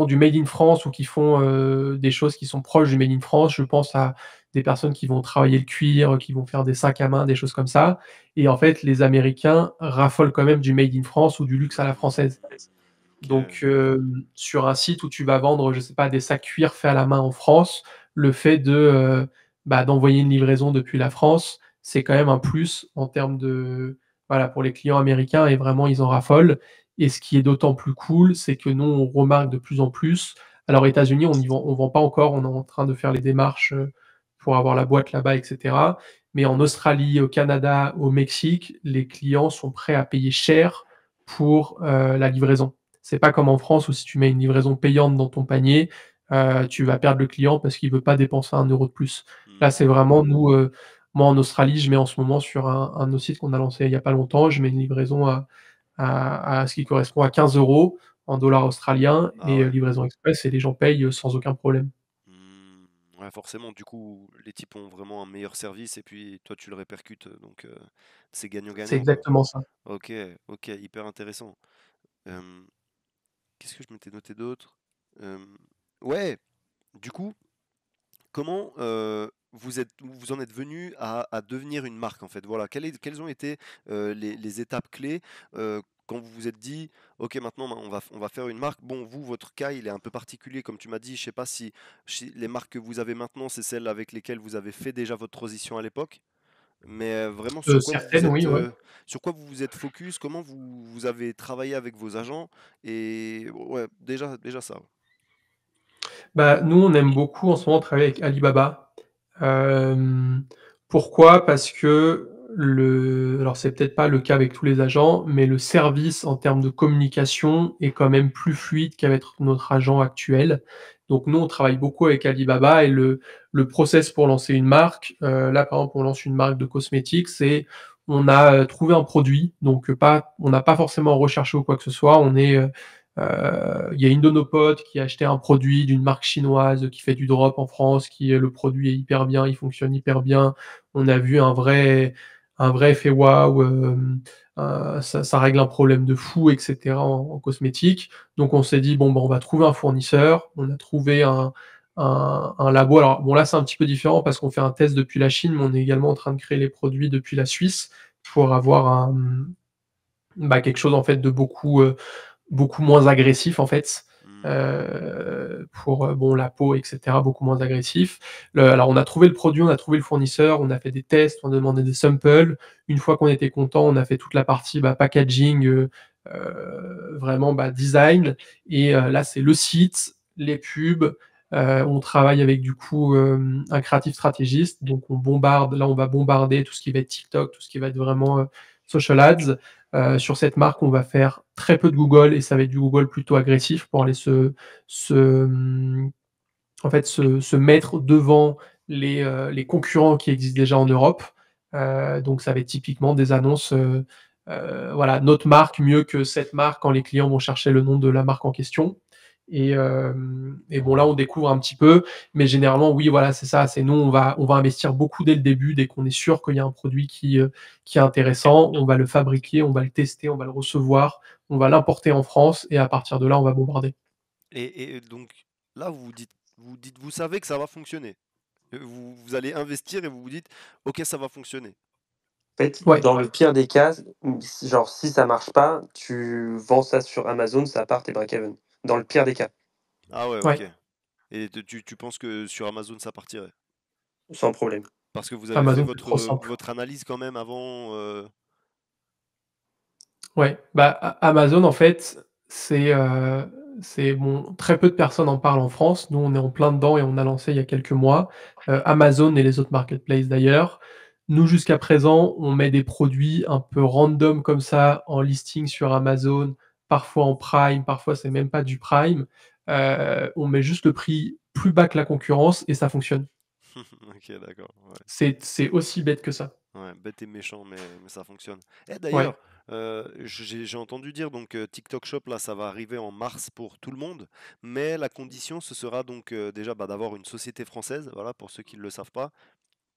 du made in France ou qui font, des choses qui sont proches du made in France. Je pense à des personnes qui vont travailler le cuir, qui vont faire des sacs à main, des choses comme ça et en fait, les Américains raffolent quand même du made in France ou du luxe à la française. OK. Donc, sur un site où tu vas vendre, je sais pas, des sacs cuir faits à la main en France, le fait de, bah, d'envoyer une livraison depuis la France, c'est quand même un plus en termes de voilà, pour les clients américains et vraiment ils en raffolent et ce qui est d'autant plus cool, c'est que nous, on remarque de plus en plus alors États-Unis, on vend pas encore, on est en train de faire les démarches, pour avoir la boîte là-bas et cetera. Mais en Australie, au Canada, au Mexique, les clients sont prêts à payer cher pour, la livraison. C'est pas comme en France où si tu mets une livraison payante dans ton panier, tu vas perdre le client parce qu'il veut pas dépenser 1 € de plus. Là, Mmh. c'est vraiment nous, moi en Australie, je mets en ce moment sur un de nos sites qu'on a lancé il y a pas longtemps, je mets une livraison à ce qui correspond à 15 € en dollars australiens Ah et ouais. livraison express et les gens payent, sans aucun problème. Mmh. Ouais, forcément, du coup, les types ont vraiment un meilleur service et puis toi, tu le répercutes, donc c'est C'est gagnant-gagnant, quoi. exactement ça. OK, OK, hyper intéressant. Hem, qu'est-ce que je m'étais noté d'autre? Ouais, du coup, comment, vous en êtes venu à devenir une marque, en fait? Voilà, quelles ont été, les étapes clés, quand vous vous êtes dit: «OK, maintenant, on va faire une marque». Bon, vous, votre cas, il est un peu particulier, comme tu m'as dit. Je sais pas si les marques que vous avez maintenant, c'est celles avec lesquelles vous avez fait déjà votre transition à l'époque? Mais, vraiment Certaines, oui, ouais. sur quoi vous vous êtes focus? Comment vous avez travaillé avec vos agents? Et ouais, déjà ça, ouais. Bah, nous, on aime beaucoup en ce moment travailler avec Alibaba. Hem, pourquoi? Parce que alors c'est peut-être pas le cas avec tous les agents, mais le service en termes de communication est quand même plus fluide qu'avec notre agent actuel. Donc nous, on travaille beaucoup avec Alibaba et le process pour lancer une marque, là, par exemple, on lance une marque de cosmétiques, c'est on a, trouvé un produit, donc pas on n'a pas forcément recherché ou quoi que ce soit. Il y a une de nos potes qui a acheté un produit d'une marque chinoise qui fait du drop en France, le produit est hyper bien, il fonctionne hyper bien. On a vu un vrai effet waouh, ça règle un problème de fou et cetera en cosmétique. Donc on s'est dit: «Bon, bah, on va trouver un fournisseur». On a trouvé un labo. Alors bon, là, c'est un petit peu différent parce qu'on fait un test depuis la Chine, mais on est également en train de créer les produits depuis la Suisse pour avoir bah, quelque chose en fait de beaucoup moins agressif en fait, Mmh. pour, bon la peau et cetera, beaucoup moins agressif. Alors on a trouvé le produit, on a trouvé le fournisseur, on a fait des tests, on a demandé des samples. Une fois qu'on était content, on a fait toute la partie, bah, packaging, vraiment, bah, design et là c'est le site, les pubs, On travaille avec du coup, un creative stratégiste, donc on va bombarder tout ce qui va être TikTok, tout ce qui va être vraiment, social ads. Sur cette marque, on va faire très peu de Google et ça va être du Google plutôt agressif pour aller se, mmh, en fait, se mettre devant les concurrents qui existent déjà en Europe. Donc ça va être typiquement des annonces, voilà, notre marque mieux que cette marque quand les clients vont chercher le nom de la marque en question et bon là, on découvre un petit peu, mais généralement oui, voilà, c'est ça, c'est nous, on va investir beaucoup dès le début, dès qu'on est sûr qu'il y a un produit qui est intéressant, on va le fabriquer, on va le tester, on va le recevoir, on va l'importer en France et à partir de là, on va bombarder. Et donc là, vous savez que ça va fonctionner. Vous allez investir et vous vous dites, ok, ça va fonctionner. En fait, Ouais. dans le pire des cas, genre si ça marche pas, tu vends ça sur Amazon, ça part tes break-even. Dans le pire des cas, Ah ouais, ok. Ouais, Et tu penses que sur Amazon ça partirait? sans problème. Parce que vous avez fait Amazon, c'est trop simple. votre analyse quand même avant. Ouais, bah, Amazon, en fait, c'est bon, très peu de personnes en parlent en France. Nous, on est en plein dedans et on a lancé il y a quelques mois. Amazon et les autres marketplaces d'ailleurs. Nous, jusqu'à présent, on met des produits un peu random comme ça en listing sur Amazon, parfois en prime, parfois c'est même pas du prime. On met juste le prix plus bas que la concurrence et ça fonctionne. Ok, d'accord. Ouais. C'est aussi bête que ça. Ouais, bête et méchant, mais ça fonctionne. Et Ouais. d'ailleurs, j'ai entendu dire donc TikTok Shop là, ça va arriver en mars pour tout le monde, mais la condition ce sera donc déjà bah, d'avoir une société française. Voilà, pour ceux qui ne le savent pas.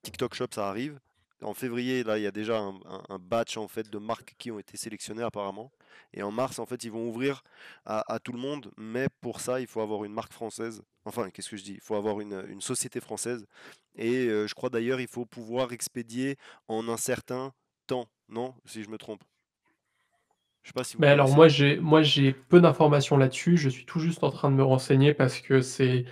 TikTok Shop, ça arrive. En février, là, il y a déjà un batch en fait de marques qui ont été sélectionnées apparemment. Et en mars, en fait, ils vont ouvrir à tout le monde. Mais pour ça, il faut avoir une marque française. Enfin, qu'est-ce que je dis? Il faut avoir une société française. Et je crois d'ailleurs, il faut pouvoir expédier en un certain temps. Non? Si je me trompe. Je sais pas si vous Mais alors connaissez. moi j'ai peu d'informations là-dessus. Je suis tout juste en train de me renseigner parce que c'est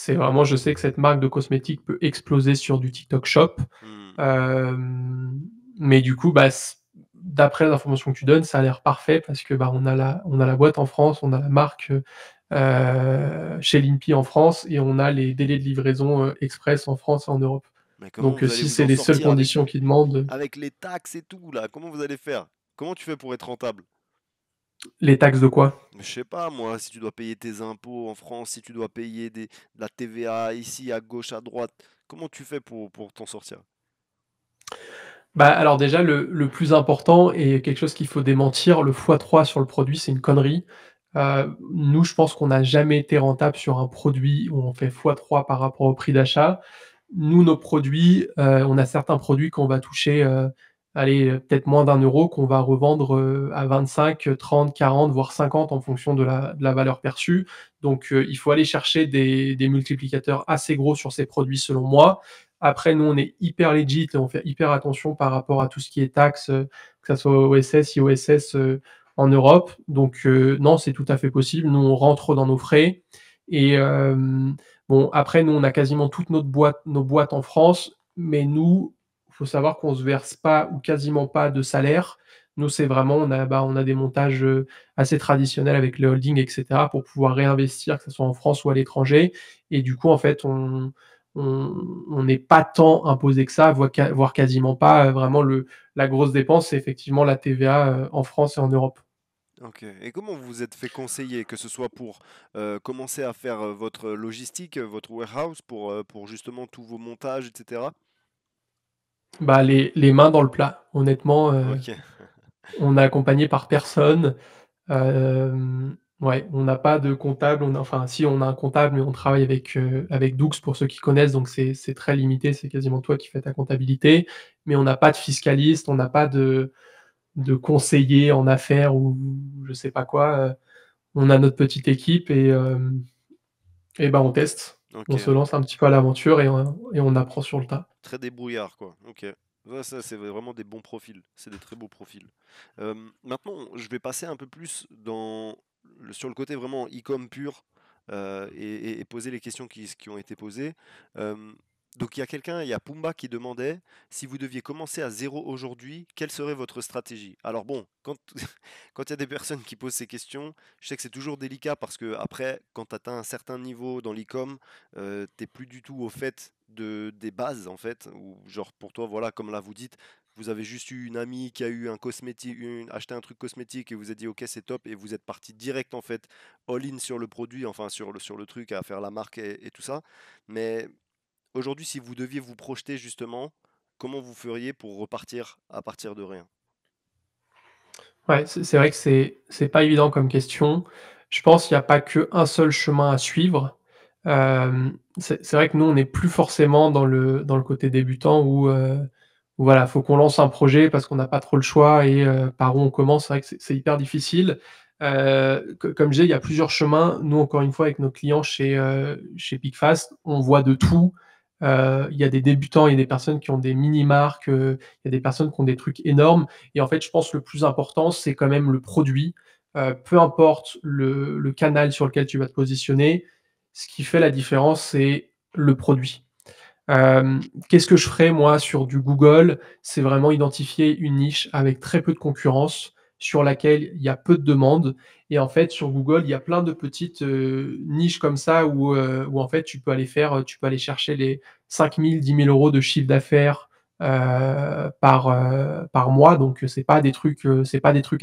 vraiment je sais que cette marque de cosmétiques peut exploser sur du TikTok Shop. Hmm, Hem, mais du coup, bah, d'après les informations que tu donnes, ça a l'air parfait parce que, bah, on a la boîte en France, on a la marque, chez Linky en France et on a les délais de livraison, express en France et en Europe. Mais comment Donc, vous allez si vous c'est en les seules sortir conditions qu'ils demandent, avec les taxes et tout là? Comment vous allez faire? Comment tu fais pour être rentable? les taxes de quoi? Je sais pas moi, si tu dois payer tes impôts en France, si tu dois payer de la TVA ici, à gauche, à droite, comment tu fais pour t'en sortir? Bah, alors déjà le plus important et quelque chose qu'il faut démentir, le x3 sur le produit, c'est une connerie. Nous, je pense qu'on n'a jamais été rentable sur un produit où on fait x3 par rapport au prix d'achat. Nous, nos produits, on a certains produits qu'on va toucher, allez, peut-être moins d'1 € qu'on va revendre, à 25, 30, 40, voire 50 en fonction de la valeur perçue. Donc, il faut aller chercher des multiplicateurs assez gros sur ces produits selon moi. Après, nous, on est hyper legit et on fait hyper attention par rapport à tout ce qui est taxes, que ça soit OSS, IOSS, en Europe. Donc, non, c'est tout à fait possible. Nous, on rentre dans nos frais et bon, après, nous, on a quasiment toutes nos boîtes en France, mais nous, il faut savoir qu'on se verse pas ou quasiment pas de salaire. Nous, c'est vraiment on a des montages, assez traditionnels avec les holdings et cetera pour pouvoir réinvestir, que ce soit en France ou à l'étranger et du coup, en fait, on n'est pas tant imposé que ça, voire quasiment pas, vraiment la grosse dépense, c'est effectivement la TVA, en France et en Europe. Ok. Et comment vous vous êtes fait conseiller, que ce soit pour commencer à faire votre logistique, votre warehouse, pour justement tous vos montages, etc. Bah, les mains dans le plat. Honnêtement, Ok. on est accompagné par personne. Ouais, on n'a pas de comptable, enfin si, on a un comptable, mais on travaille avec Doux pour ceux qui connaissent, donc c'est très limité, c'est quasiment toi qui fais ta comptabilité. Mais on n'a pas de fiscaliste, on n'a pas de conseiller en affaires ou je sais pas quoi, on a notre petite équipe et bah, on teste. Ok. On se lance un petit peu à l'aventure et on apprend sur le tas. Très débrouillard, quoi. Ok. Ouais, ça, c'est vraiment des bons profils. C'est des très beaux profils. Maintenant, je vais passer un peu plus sur le côté vraiment e-com pur et poser les questions qui ont été posées. Euh, Donc il y a Pumba qui demandait si vous deviez commencer à zéro aujourd'hui, quelle serait votre stratégie? Alors bon, quand quand il y a des personnes qui posent ces questions, je sais que c'est toujours délicat parce que après, quand tu atteins un certain niveau dans l'e-com, t'es plus du tout au fait des bases en fait, ou genre pour toi, voilà, comme là vous dites, vous avez juste eu une amie qui a eu un cosmétique, acheté un truc cosmétique et vous a dit ok c'est top et vous êtes parti direct en fait all-in sur le produit, enfin sur le truc à faire la marque et tout ça. Mais aujourd'hui, si vous deviez vous projeter justement, comment vous feriez pour repartir à partir de rien? Ouais, c'est vrai que c'est pas évident comme question. Je pense qu'il y a pas qu'un seul chemin à suivre. C'est vrai que nous, on n'est plus forcément dans le côté débutant où voilà, faut qu'on lance un projet parce qu'on n'a pas trop le choix et par où on commence, c'est vrai que c'est hyper difficile. Comme je disais, il y a plusieurs chemins. Nous, encore une fois, avec nos clients chez Picfast, on voit de tout. Il y a des débutants, il y a des personnes qui ont des mini marques, il y a des personnes qui ont des trucs énormes. Et en fait, je pense le plus important, c'est quand même le produit. Peu importe le canal sur lequel tu vas te positionner, ce qui fait la différence, c'est le produit. Qu'est-ce que je ferais moi sur du Google? C'est vraiment identifier une niche avec très peu de concurrence, sur laquelle il y a peu de demandes et en fait sur Google, il y a plein de petites, niches comme ça où en fait tu peux aller chercher les 5 000, 10 000 € de chiffre d'affaires, par mois donc c'est pas des trucs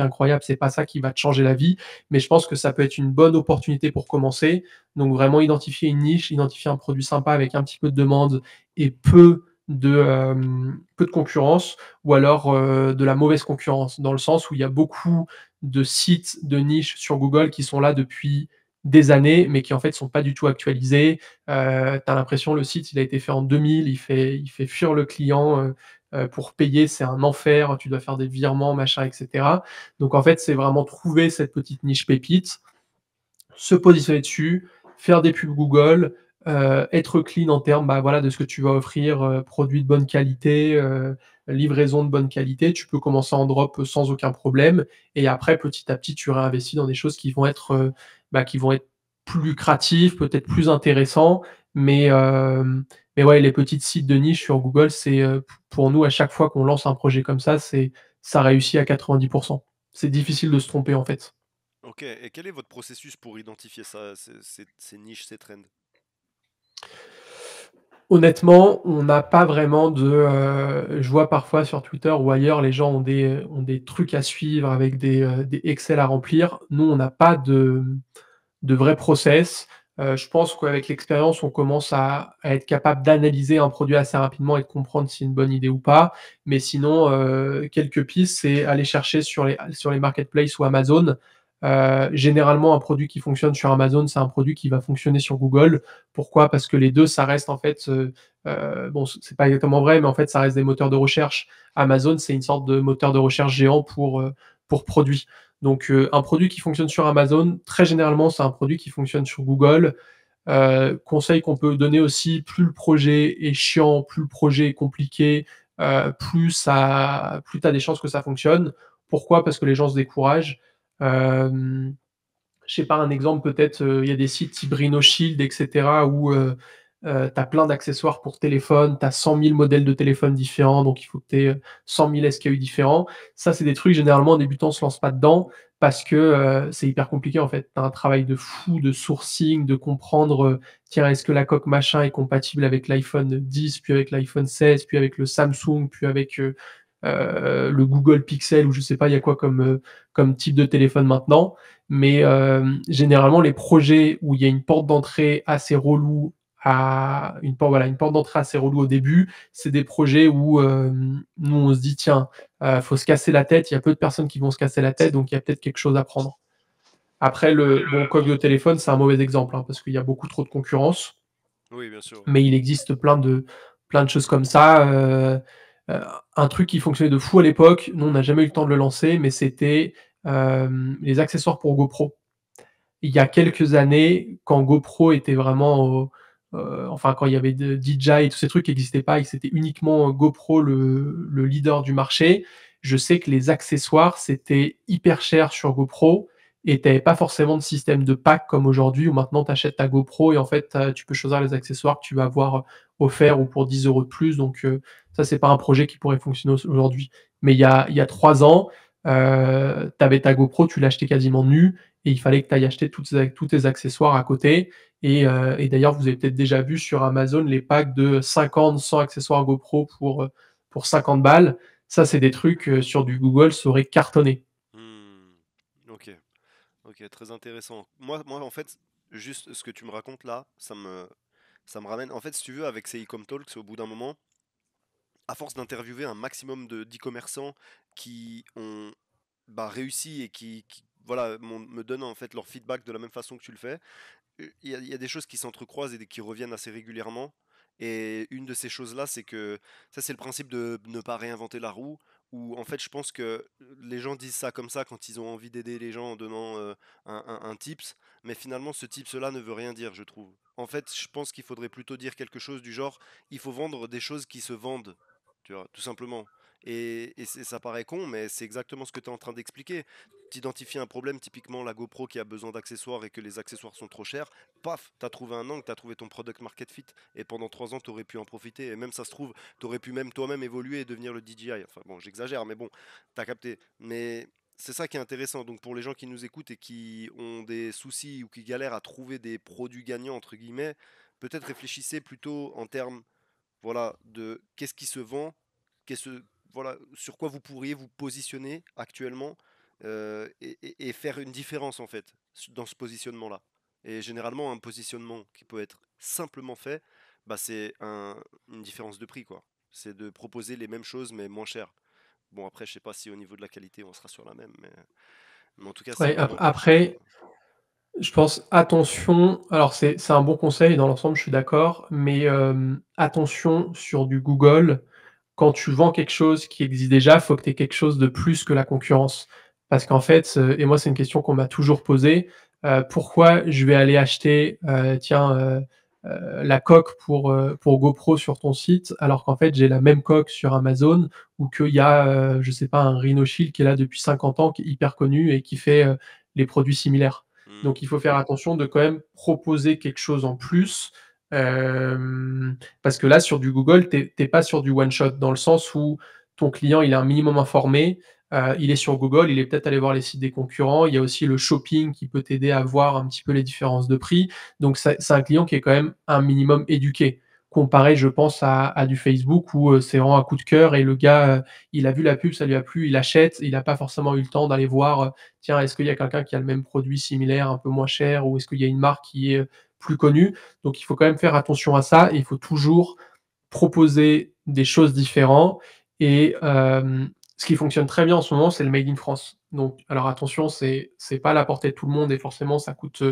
incroyables, c'est pas ça qui va te changer la vie, mais je pense que ça peut être une bonne opportunité pour commencer. Donc vraiment identifier une niche, identifier un produit sympa avec un petit peu de demande et peu de concurrence ou alors, de la mauvaise concurrence. Dans le sens où il y a beaucoup de sites de niche sur Google qui sont là depuis des années, mais qui en fait sont pas du tout actualisés. Tu as l'impression le site il a été fait en 2000, il fait fuir le client, pour payer, c'est un enfer, tu dois faire des virements, machin et cetera. Donc en fait, c'est vraiment trouver cette petite niche pépite, se positionner dessus, faire des pubs Google, être clean en termes, bah, voilà, de ce que tu vas offrir, produits de bonne qualité, livraison de bonne qualité. Tu peux commencer en drop sans aucun problème et après petit à petit, tu réinvestis dans des choses qui vont être plus lucratives, peut-être plus intéressants, mais ouais, les petits sites de niche sur Google, pour nous, à chaque fois qu'on lance un projet comme ça réussit à 90. C'est difficile de se tromper, en fait. Ok, et quel est votre processus pour identifier ça, ces niches, ces trends? Honnêtement, on n'a pas vraiment je vois parfois sur Twitter ou ailleurs, les gens ont des trucs à suivre avec des Excel à remplir. Nous, on n'a pas de vrai process. Je pense qu'avec l'expérience, on commence à être capable d'analyser un produit assez rapidement et de comprendre si c'est une bonne idée ou pas. Mais sinon, quelques pistes, c'est aller chercher sur les marketplaces ou Amazon. Généralement, un produit qui fonctionne sur Amazon, c'est un produit qui va fonctionner sur Google. Pourquoi? Parce que les 2, ça reste en fait, bon, c'est pas exactement vrai, mais en fait, ça reste des moteurs de recherche. Amazon, c'est une sorte de moteur de recherche géant pour produits. Donc, un produit qui fonctionne sur Amazon, très généralement, c'est un produit qui fonctionne sur Google. Conseil qu'on peut donner aussi, plus le projet est chiant, plus le projet est compliqué, plus tu as des chances que ça fonctionne. Pourquoi? Parce que les gens se découragent. Hem, je sais pas, un exemple peut-être, il y a des sites type RhinoShield et cetera où, tu as plein d'accessoires pour téléphone, tu as 100 000 modèles de téléphones différents, donc il faut que tu aies, 100 000 SKU différents. Ça, c'est des trucs généralement un débutant se lance pas dedans parce que, c'est hyper compliqué en fait. Tu as un travail de fou de sourcing, de comprendre, tiens, est-ce que la coque machin est compatible avec l'iPhone 10, puis avec l'iPhone 16, puis avec le Samsung, puis avec, le Google Pixel ou je sais pas, il y a quoi comme type de téléphone maintenant. Mais généralement, les projets où il y a une porte d'entrée assez relou une porte d'entrée assez relou au début, c'est des projets où, nous on se dit: «Tiens, faut se casser la tête». Il y a peu de personnes qui vont se casser la tête, donc il y a peut-être quelque chose à prendre. Après bon, coque de téléphone, c'est un mauvais exemple, hein, parce qu'il y a beaucoup trop de concurrence, Oui, bien sûr. mais il existe plein de choses comme ça. Heu, un truc qui fonctionnait de fou à l'époque, nous on n'a jamais eu le temps de le lancer, mais c'était, les accessoires pour GoPro. Il y a quelques années, quand GoPro était vraiment enfin quand il y avait de DJI et tous ces trucs qui n'existaient pas et que c'était uniquement GoPro le leader du marché, je sais que les accessoires, c'était hyper cher sur GoPro et tu avais pas forcément de système de pack comme aujourd'hui où maintenant tu achètes ta GoPro et en fait, tu peux choisir les accessoires que tu vas avoir offert ou pour 10 € de plus. Donc, ça, c'est pas un projet qui pourrait fonctionner aujourd'hui. Mais il y a 3 ans, tu avais ta GoPro, tu l'achetais quasiment nue et il fallait que tu ailles acheter tous tes accessoires à côté. Et d'ailleurs, vous avez peut-être déjà vu sur Amazon les packs de 50, 100 accessoires GoPro pour 50 balles. Ça, c'est des trucs, sur du Google, ça aurait cartonné. Hmm, ok, ok, très intéressant. Moi, en fait, juste ce que tu me racontes là, ça me ramène. En fait, si tu veux, avec ces e-com talks, au bout d'un moment, à force d'interviewer un maximum de d'e-commerçants qui ont réussi et voilà, me donnent en fait leur feedback de la même façon que tu le fais, il y a des choses qui s'entrecroisent et qui reviennent assez régulièrement. Et une de ces choses-là, c'est que ça, c'est le principe de ne pas réinventer la roue. Où en fait, je pense que les gens disent ça comme ça quand ils ont envie d'aider les gens en donnant un tips. Mais finalement, ce tips-là ne veut rien dire, je trouve. En fait, je pense qu'il faudrait plutôt dire quelque chose du genre, il faut vendre des choses qui se vendent, tu vois, tout simplement. Et ça paraît con, mais c'est exactement ce que tu es en train d'expliquer. Tu identifies un problème, typiquement la GoPro qui a besoin d'accessoires et que les accessoires sont trop chers, paf, t'as trouvé un angle, t'as trouvé ton product market fit, et pendant 3 ans, t'aurais pu en profiter, et même ça se trouve, t'aurais pu même toi-même évoluer et devenir le DJI. Enfin bon, j'exagère, mais bon, t'as capté. Mais c'est ça qui est intéressant. Donc pour les gens qui nous écoutent et qui ont des soucis ou qui galèrent à trouver des produits gagnants, entre guillemets, peut-être réfléchissez plutôt en termes, voilà, de qu'est-ce qui se vend, qu'est-ce, voilà, sur quoi vous pourriez vous positionner actuellement, et faire une différence en fait dans ce positionnement-là. Et généralement, un positionnement qui peut être simplement fait, c'est une différence de prix, quoi. C'est de proposer les mêmes choses mais moins cher. Bon, après, je sais pas si au niveau de la qualité on sera sur la même, mais en tout cas, c'est Ouais, vraiment important, après, quoi. je pense attention, alors c'est un bon conseil dans l'ensemble, je suis d'accord, mais attention sur du Google, quand tu vends quelque chose qui existe déjà, faut que tu aies quelque chose de plus que la concurrence. Parce qu'en fait, et moi c'est une question qu'on m'a toujours posée, pourquoi je vais aller acheter, tiens, la coque pour GoPro sur ton site, alors qu'en fait j'ai la même coque sur Amazon ou qu'il y a, je sais pas, un Rhino Shield qui est là depuis 50 ans, qui est hyper connu et qui fait, les produits similaires. Hmm. Donc il faut faire attention de quand même proposer quelque chose en plus, parce que là, sur du Google, tu es pas sur du one shot, dans le sens où ton client, il est un minimum informé, il est sur Google, il est peut-être allé voir les sites des concurrents. Il y a aussi le shopping qui peut t'aider à voir un petit peu les différences de prix. Donc c'est un client qui est quand même un minimum éduqué, comparé, je pense, à du Facebook où, c'est vraiment un coup de cœur et le gars, il a vu la pub, ça lui a plu, il achète, il a pas forcément eu le temps d'aller voir, tiens, est-ce qu'il y a quelqu'un qui a le même produit similaire, un peu moins cher, ou est-ce qu'il y a une marque qui est, plus connue? Donc il faut quand même faire attention à ça et il faut toujours proposer des choses différentes. Et ce qui fonctionne très bien en ce moment, c'est le made in France. Donc alors attention, c'est pas à la portée de tout le monde et forcément ça coûte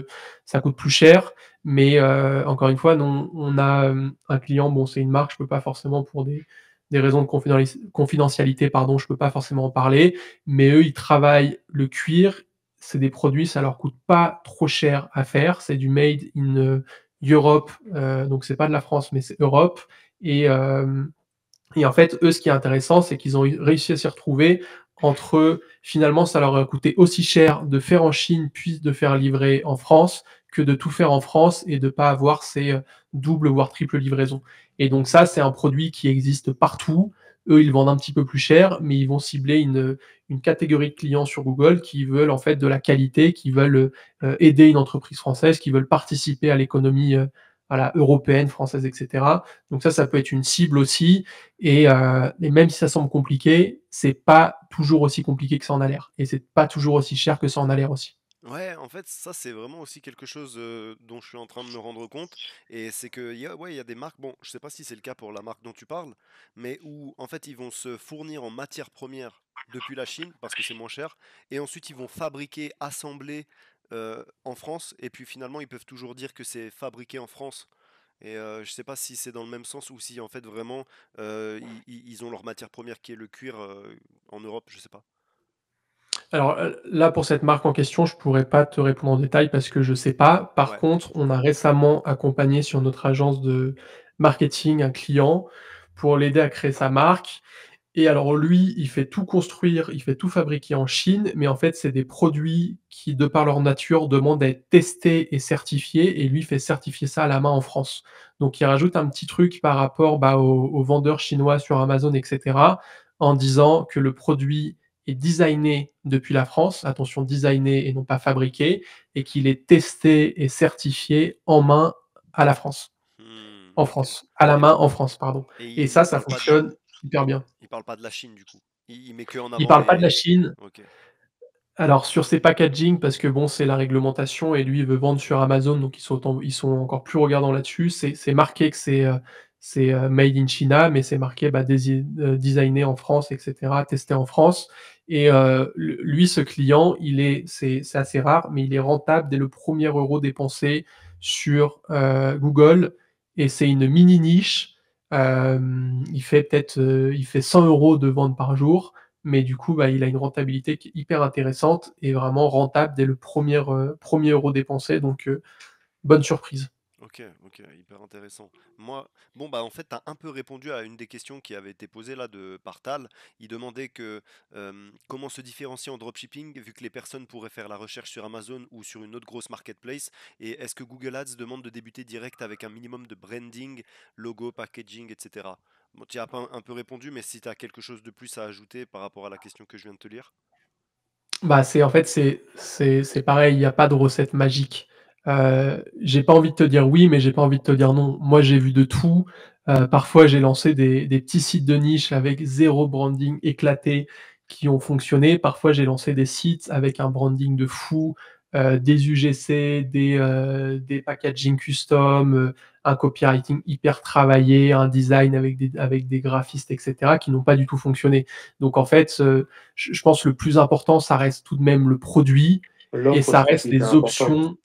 plus cher. Mais encore une fois, non, on a, un client, bon, c'est une marque, je peux pas forcément pour des raisons de confidentialité, pardon, je peux pas forcément en parler, mais eux, ils travaillent le cuir. C'est des produits, ça leur coûte pas trop cher à faire. C'est du made in, Europe, donc c'est pas de la France, mais c'est Europe. Et en fait, eux, ce qui est intéressant, c'est qu'ils ont réussi à s'y retrouver entre, finalement, ça leur a coûté aussi cher de faire en Chine, puis de faire livrer en France, que de tout faire en France et de pas avoir ces, doubles voire triples livraisons. Et donc ça, c'est un produit qui existe partout. Eux, ils vendent un petit peu plus cher, mais ils vont cibler une catégorie de clients sur Google qui veulent en fait de la qualité, qui veulent, aider une entreprise française, qui veulent participer à l'économie, voilà, européenne, française, et cetera. Donc ça peut être une cible aussi. Et même si ça semble compliqué, c'est pas toujours aussi compliqué que ça en a l'air. Et c'est pas toujours aussi cher que ça en a l'air aussi. Ouais, en fait, ça c'est vraiment aussi quelque chose dont je suis en train de me rendre compte. Et c'est que ouais, il y a des marques, bon, je sais pas si c'est le cas pour la marque dont tu parles, mais où en fait ils vont se fournir en matières premières depuis la Chine parce que c'est moins cher, et ensuite ils vont fabriquer, assembler en France, et puis finalement ils peuvent toujours dire que c'est fabriqué en France. Et je sais pas si c'est dans le même sens ou si en fait vraiment ils ont leur matière première qui est le cuir en Europe, je sais pas. Alors, là, pour cette marque en question, je pourrais pas te répondre en détail parce que je sais pas. Par Ouais. contre, on a récemment accompagné sur notre agence de marketing un client pour l'aider à créer sa marque. Et alors lui, il fait tout construire, il fait tout fabriquer en Chine, mais en fait, c'est des produits qui, de par leur nature, demandent à être testés et certifiés et lui fait certifier ça à la main en France. Donc il rajoute un petit truc par rapport, bah, aux vendeurs chinois sur Amazon et cetera, en disant que le produit est designé depuis la France, attention designé et non pas fabriqué, et qu'il est testé et certifié en main à la France. En Ok. France, à la Et, main en France, pardon. et Et il ça parle pas de, fonctionne hyper bien. il parle pas de la Chine du coup. Il met que en Il avant parle pas de la les. Chine. Ok. Alors sur ses packaging parce que bon, c'est la réglementation et lui, il veut vendre sur Amazon, donc ils sont encore plus regardants là-dessus. C'est marqué que c'est made in China, mais c'est marqué, bah, designé en France et cetera, testé en France et lui, ce client, c'est assez rare, mais il est rentable dès le premier euro dépensé sur, Google et c'est une mini niche. Il fait 100 € de vente par jour mais du coup, bah, il a une rentabilité qui est hyper intéressante et vraiment rentable dès le premier euro dépensé, donc bonne surprise. Ok, ok, hyper intéressant. Moi, bon bah en fait, tu as un peu répondu à une des questions qui avait été posée là de par Tal. Il demandait que comment se différencier en dropshipping vu que les personnes pourraient faire la recherche sur Amazon ou sur une autre grosse marketplace. Et est-ce que Google Ads demande de débuter direct avec un minimum de branding, logo, packaging, etc. Bon, tu as un peu répondu, mais si tu as quelque chose de plus à ajouter par rapport à la question que je viens de te lire. Bah, c'est en fait, c'est pareil, il y a pas de recette magique. J'ai pas envie de te dire oui, mais j'ai pas envie de te dire non. Moi, j'ai vu de tout. Parfois, j'ai lancé des petits sites de niche avec zéro branding éclaté qui ont fonctionné. Parfois, j'ai lancé des sites avec un branding de fou, des UGC, des packaging custom, un copywriting hyper travaillé, un design avec des graphistes et cetera, qui n'ont pas du tout fonctionné. Donc en fait, je pense que le plus important, ça reste tout de même le produit et L'offre ça aussi, c'est reste hyper les important. options.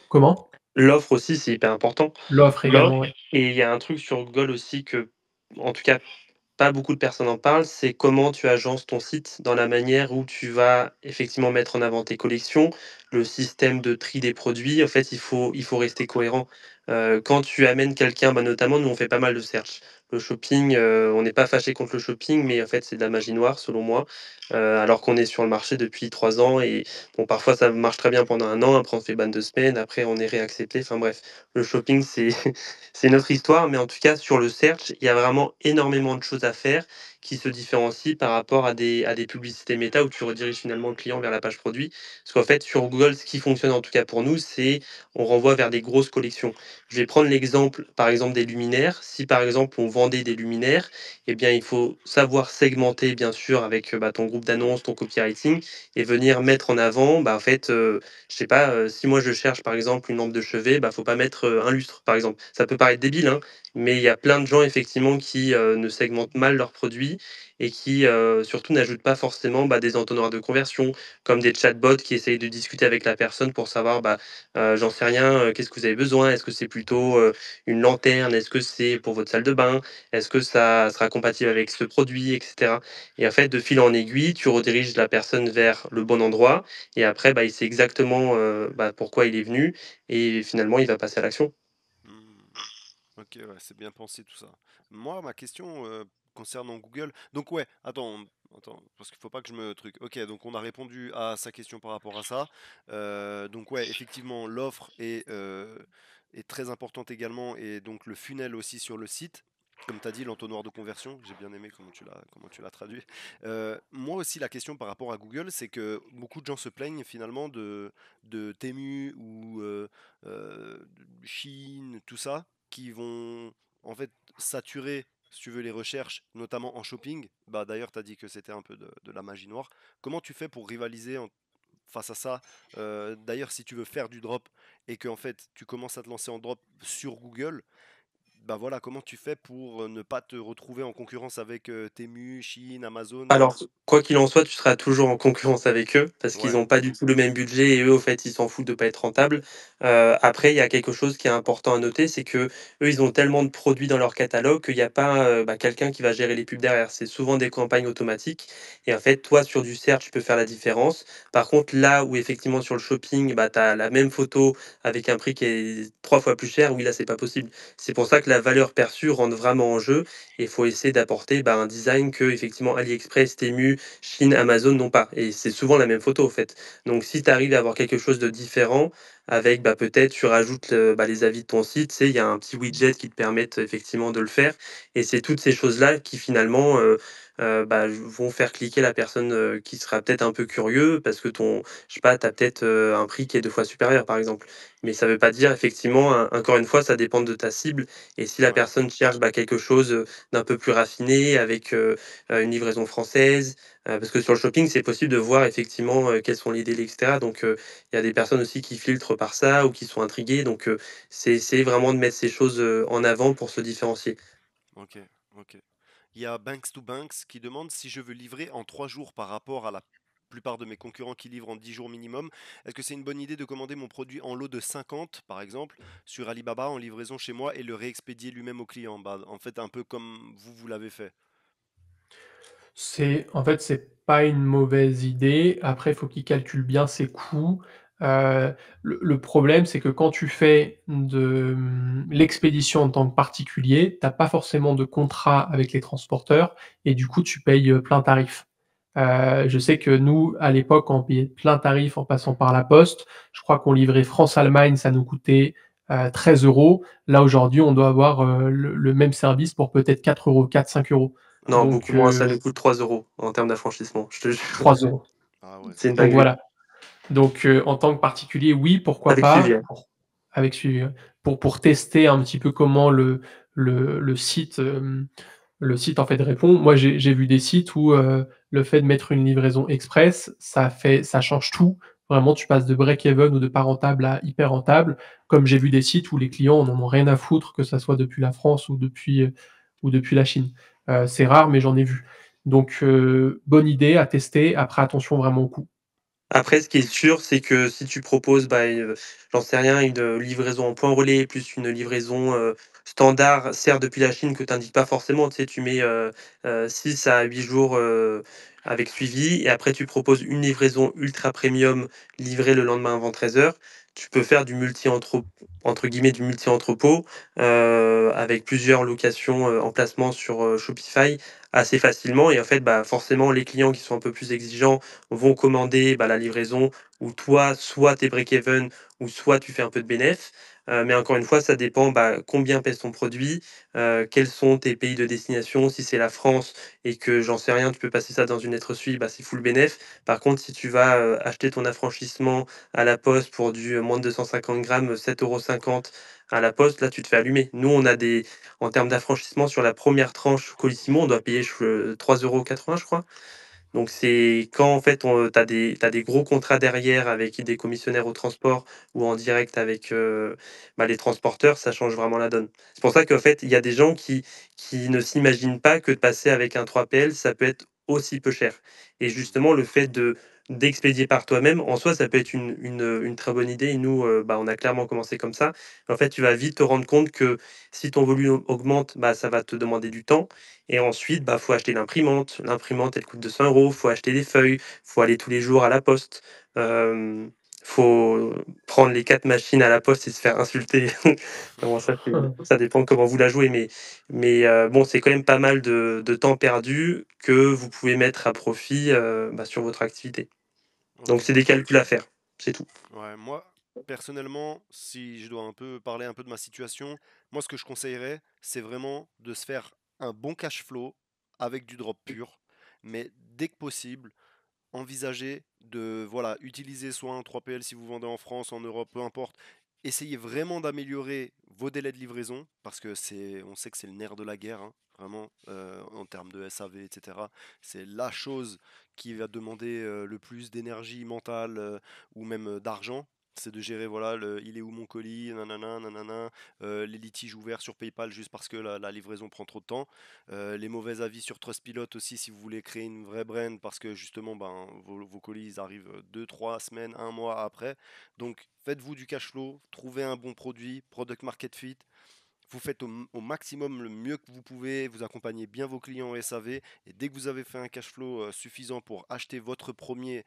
Comment? L'offre aussi, c'est hyper important. L'offre L'offre également, ouais. et il y a un truc sur Google aussi que, en tout cas, pas beaucoup de personnes en parlent, c'est comment tu agences ton site dans la manière où tu vas effectivement mettre en avant tes collections, le système de tri des produits. En fait, il faut rester cohérent. Quand tu amènes quelqu'un, bah, notamment, nous, on fait pas mal de search. Le shopping, on n'est pas fâché contre le shopping, mais en fait, c'est de la magie noire, selon moi. Alors qu'on est sur le marché depuis 3 ans et bon, parfois, ça marche très bien pendant un an, après on se fait ban 2 semaines, après on est réaccepté. Enfin bref, le shopping, c'est c'est une autre histoire, mais en tout cas, sur le search, il y a vraiment énormément de choses à faire qui se différencient par rapport à des publicités méta où tu rediriges finalement le client vers la page produit. Parce qu'en fait, sur Google, ce qui fonctionne en tout cas pour nous, c'est on renvoie vers des grosses collections. Je vais prendre l'exemple, par exemple, des luminaires. Si par exemple on vendait des luminaires, eh bien, il faut savoir segmenter, bien sûr, avec bah, ton groupe d'annonces, ton copywriting, et venir mettre en avant, bah, en fait, je sais pas, si moi je cherche par exemple une lampe de chevet, bah, faut pas mettre un lustre par exemple. Ça peut paraître débile, hein, mais il y a plein de gens effectivement qui ne segmentent mal leurs produits et qui surtout n'ajoutent pas forcément bah, des entonnoirs de conversion, comme des chatbots qui essayent de discuter avec la personne pour savoir, bah, j'en sais rien, qu'est-ce que vous avez besoin? Est-ce que c'est plutôt une lanterne? Est-ce que c'est pour votre salle de bain? Est-ce que ça sera compatible avec ce produit, etc. Et en fait, de fil en aiguille, tu rediriges la personne vers le bon endroit et après, bah, il sait exactement, bah, pourquoi il est venu et finalement, il va passer à l'action. Hmm. Ok, ouais, c'est bien pensé tout ça. Moi, ma question concernant Google. Donc ouais, attends, parce qu'il faut pas que je me truc. Ok, donc on a répondu à sa question par rapport à ça. Donc ouais, effectivement, l'offre est très importante également et donc le funnel aussi sur le site. Comme tu as dit, l'entonnoir de conversion, j'ai bien aimé comment tu l'as traduit. Moi aussi, la question par rapport à Google, c'est que beaucoup de gens se plaignent finalement de Temu ou Chine, tout ça, qui vont en fait saturer, si tu veux, les recherches, notamment en shopping. Bah d'ailleurs, tu as dit que c'était un peu de la magie noire. Comment tu fais pour rivaliser face à ça? D'ailleurs, si tu veux faire du drop et que en fait tu commences à te lancer en drop sur Google, bah voilà, comment tu fais pour ne pas te retrouver en concurrence avec Temu, Chine, Amazon? Alors, quoi qu'il en soit, tu seras toujours en concurrence avec eux parce qu'ils Ouais. n'ont pas du tout le même budget et eux, au fait, ils s'en foutent de pas être rentables. Après, il y a quelque chose qui est important à noter, c'est que eux, ils ont tellement de produits dans leur catalogue qu'il y a pas, bah, quelqu'un qui va gérer les pubs derrière. C'est souvent des campagnes automatiques et en fait, toi, sur du search, tu peux faire la différence. Par contre, là où effectivement sur le shopping, bah, tu as la même photo avec un prix qui est 3 fois plus cher, oui, là, c'est pas possible. C'est pour ça que la valeur perçue rentre vraiment en jeu et il faut essayer d'apporter, un design que effectivement AliExpress, Temu, Chine, Amazon n'ont pas et c'est souvent la même photo, en fait. Donc si tu arrives à avoir quelque chose de différent avec, peut-être tu rajoutes les avis de ton site, tu sais, il y a un petit widget qui te permettent effectivement de le faire et c'est toutes ces choses-là qui finalement, vont faire cliquer la personne, qui sera peut-être un peu curieux parce que je sais pas, tu as peut-être, un prix qui est 2 fois supérieur, par exemple. Mais ça veut pas dire effectivement, encore une fois, ça dépend de ta cible et si la Ouais, personne cherche, quelque chose, d'un peu plus raffiné avec, une livraison française, parce que sur le shopping, c'est possible de voir effectivement, quels sont les délais et cetera. Donc, il y a des personnes aussi qui filtrent par ça ou qui sont intriguées. Donc, c'est essayer vraiment de mettre ces choses, en avant pour se différencier. ok, ok. Il y a Banks to Banks qui demande si je veux livrer en 3 jours par rapport à la plupart de mes concurrents qui livrent en 10 jours minimum. Est-ce que c'est une bonne idée de commander mon produit en lot de 50, par exemple, sur Alibaba en livraison chez moi et le réexpédier lui-même au client? En fait, un peu comme vous l'avez fait. En fait, c'est pas une mauvaise idée. Après, il faut qu'il calcule bien ses coûts. Le problème, c'est que quand tu fais l'expédition en tant que particulier, tu as pas forcément de contrat avec les transporteurs et du coup, tu payes, plein tarif. Je sais que nous, à l'époque, on payait plein tarif en passant par la poste. Je crois qu'on livrait France-Allemagne, ça nous coûtait, 13 €. Là, aujourd'hui, on doit avoir, le même service pour peut-être 4 €, 4-5 €. Non, beaucoup Donc moins, ça nous coûte 3 € en termes d'affranchissement, je te jure. 3 €. Ah ouais, C'est c'est une Donc dinguerie. voilà. Donc, en tant que particulier, oui, pourquoi Avec suivi, pas, hein. avec suivi, ouais. Pour tester un petit peu comment le site, le site en fait répond. Moi, j'ai vu des sites où, le fait de mettre une livraison express, ça change tout. Vraiment, tu passes de break-even ou de pas rentable à hyper rentable. Comme j'ai vu des sites où les clients en ont rien à foutre, que ça soit depuis la France ou depuis la Chine. C'est rare, mais j'en ai vu. Donc, bonne idée à tester. Après, attention vraiment au coût. Après, ce qui est sûr, c'est que si tu proposes, j'en sais rien, une, livraison en point relais plus une livraison, standard, certes depuis la Chine que tu indiques pas forcément, tu sais, tu mets, 6 à 8 jours, avec suivi et après tu proposes une livraison ultra premium livrée le lendemain avant 13 heures. Tu peux faire du entre guillemets «du multi-entrepôt», avec plusieurs locations, emplacements sur, Shopify assez facilement et en fait, forcément les clients qui sont un peu plus exigeants vont commander, la livraison où toi, soit tu es break-even ou soit tu fais un peu de bénéf. Mais encore une fois, ça dépend, combien pèse ton produit, quels sont tes pays de destination. Si c'est la France et que j'en sais rien, tu peux passer ça dans une lettre suivie, c'est full bénéf. Par contre, si tu vas, acheter ton affranchissement à la poste pour du, moins de 250 grammes, 7,50 € à la poste, là, tu te fais allumer. Nous, on a des en termes d'affranchissement sur la première tranche Colissimo, on doit payer 3,80 €, je crois. Donc c'est quand en fait tu des gros contrats derrière avec des commissionnaires au transport ou en direct avec, les transporteurs, ça change vraiment la donne. C'est pour ça qu'en fait, il y a des gens qui ne s'imaginent pas que de passer avec un 3PL, ça peut être aussi peu cher et Mm. justement le fait d'expédier par toi-même, en soi, ça peut être une très bonne idée et nous, on a clairement commencé comme ça. En fait, tu vas vite te rendre compte que si ton volume augmente, ça va te demander du temps et ensuite, faut acheter l'imprimante. L'imprimante, elle coûte 200 €. Faut acheter des feuilles. Faut aller tous les jours à la poste. Faut prendre les 4 machines à la poste et se faire insulter. Bon, ça dépend comment vous la jouez, mais bon, c'est quand même pas mal de temps perdu que vous pouvez mettre à profit, sur votre activité. Donc Ok. c'est des calculs à faire, c'est tout. Ouais, moi, personnellement, si je dois un peu parler un peu de ma situation, moi, ce que je conseillerais, c'est vraiment de se faire un bon cash flow avec du drop pur, mais dès que possible, envisager de voilà, utiliser soit un 3PL si vous vendez en France, en Europe, peu importe. Essayez vraiment d'améliorer vos délais de livraison parce que on sait que c'est le nerf de la guerre, hein, vraiment, en termes de SAV, etc. C'est la chose qui va demander le plus d'énergie mentale ou même d'argent. C'est de gérer, voilà, il est où mon colis, nanana, nanana, les litiges ouverts sur PayPal juste parce que la livraison prend trop de temps. Les mauvais avis sur Trustpilot aussi si vous voulez créer une vraie brand parce que justement vos colis ils arrivent 2, 3 semaines, un mois après. Donc faites-vous du cash flow, trouvez un bon produit, product market fit. Vous faites au maximum le mieux que vous pouvez, vous accompagnez bien vos clients en SAV et dès que vous avez fait un cash flow suffisant pour acheter votre premier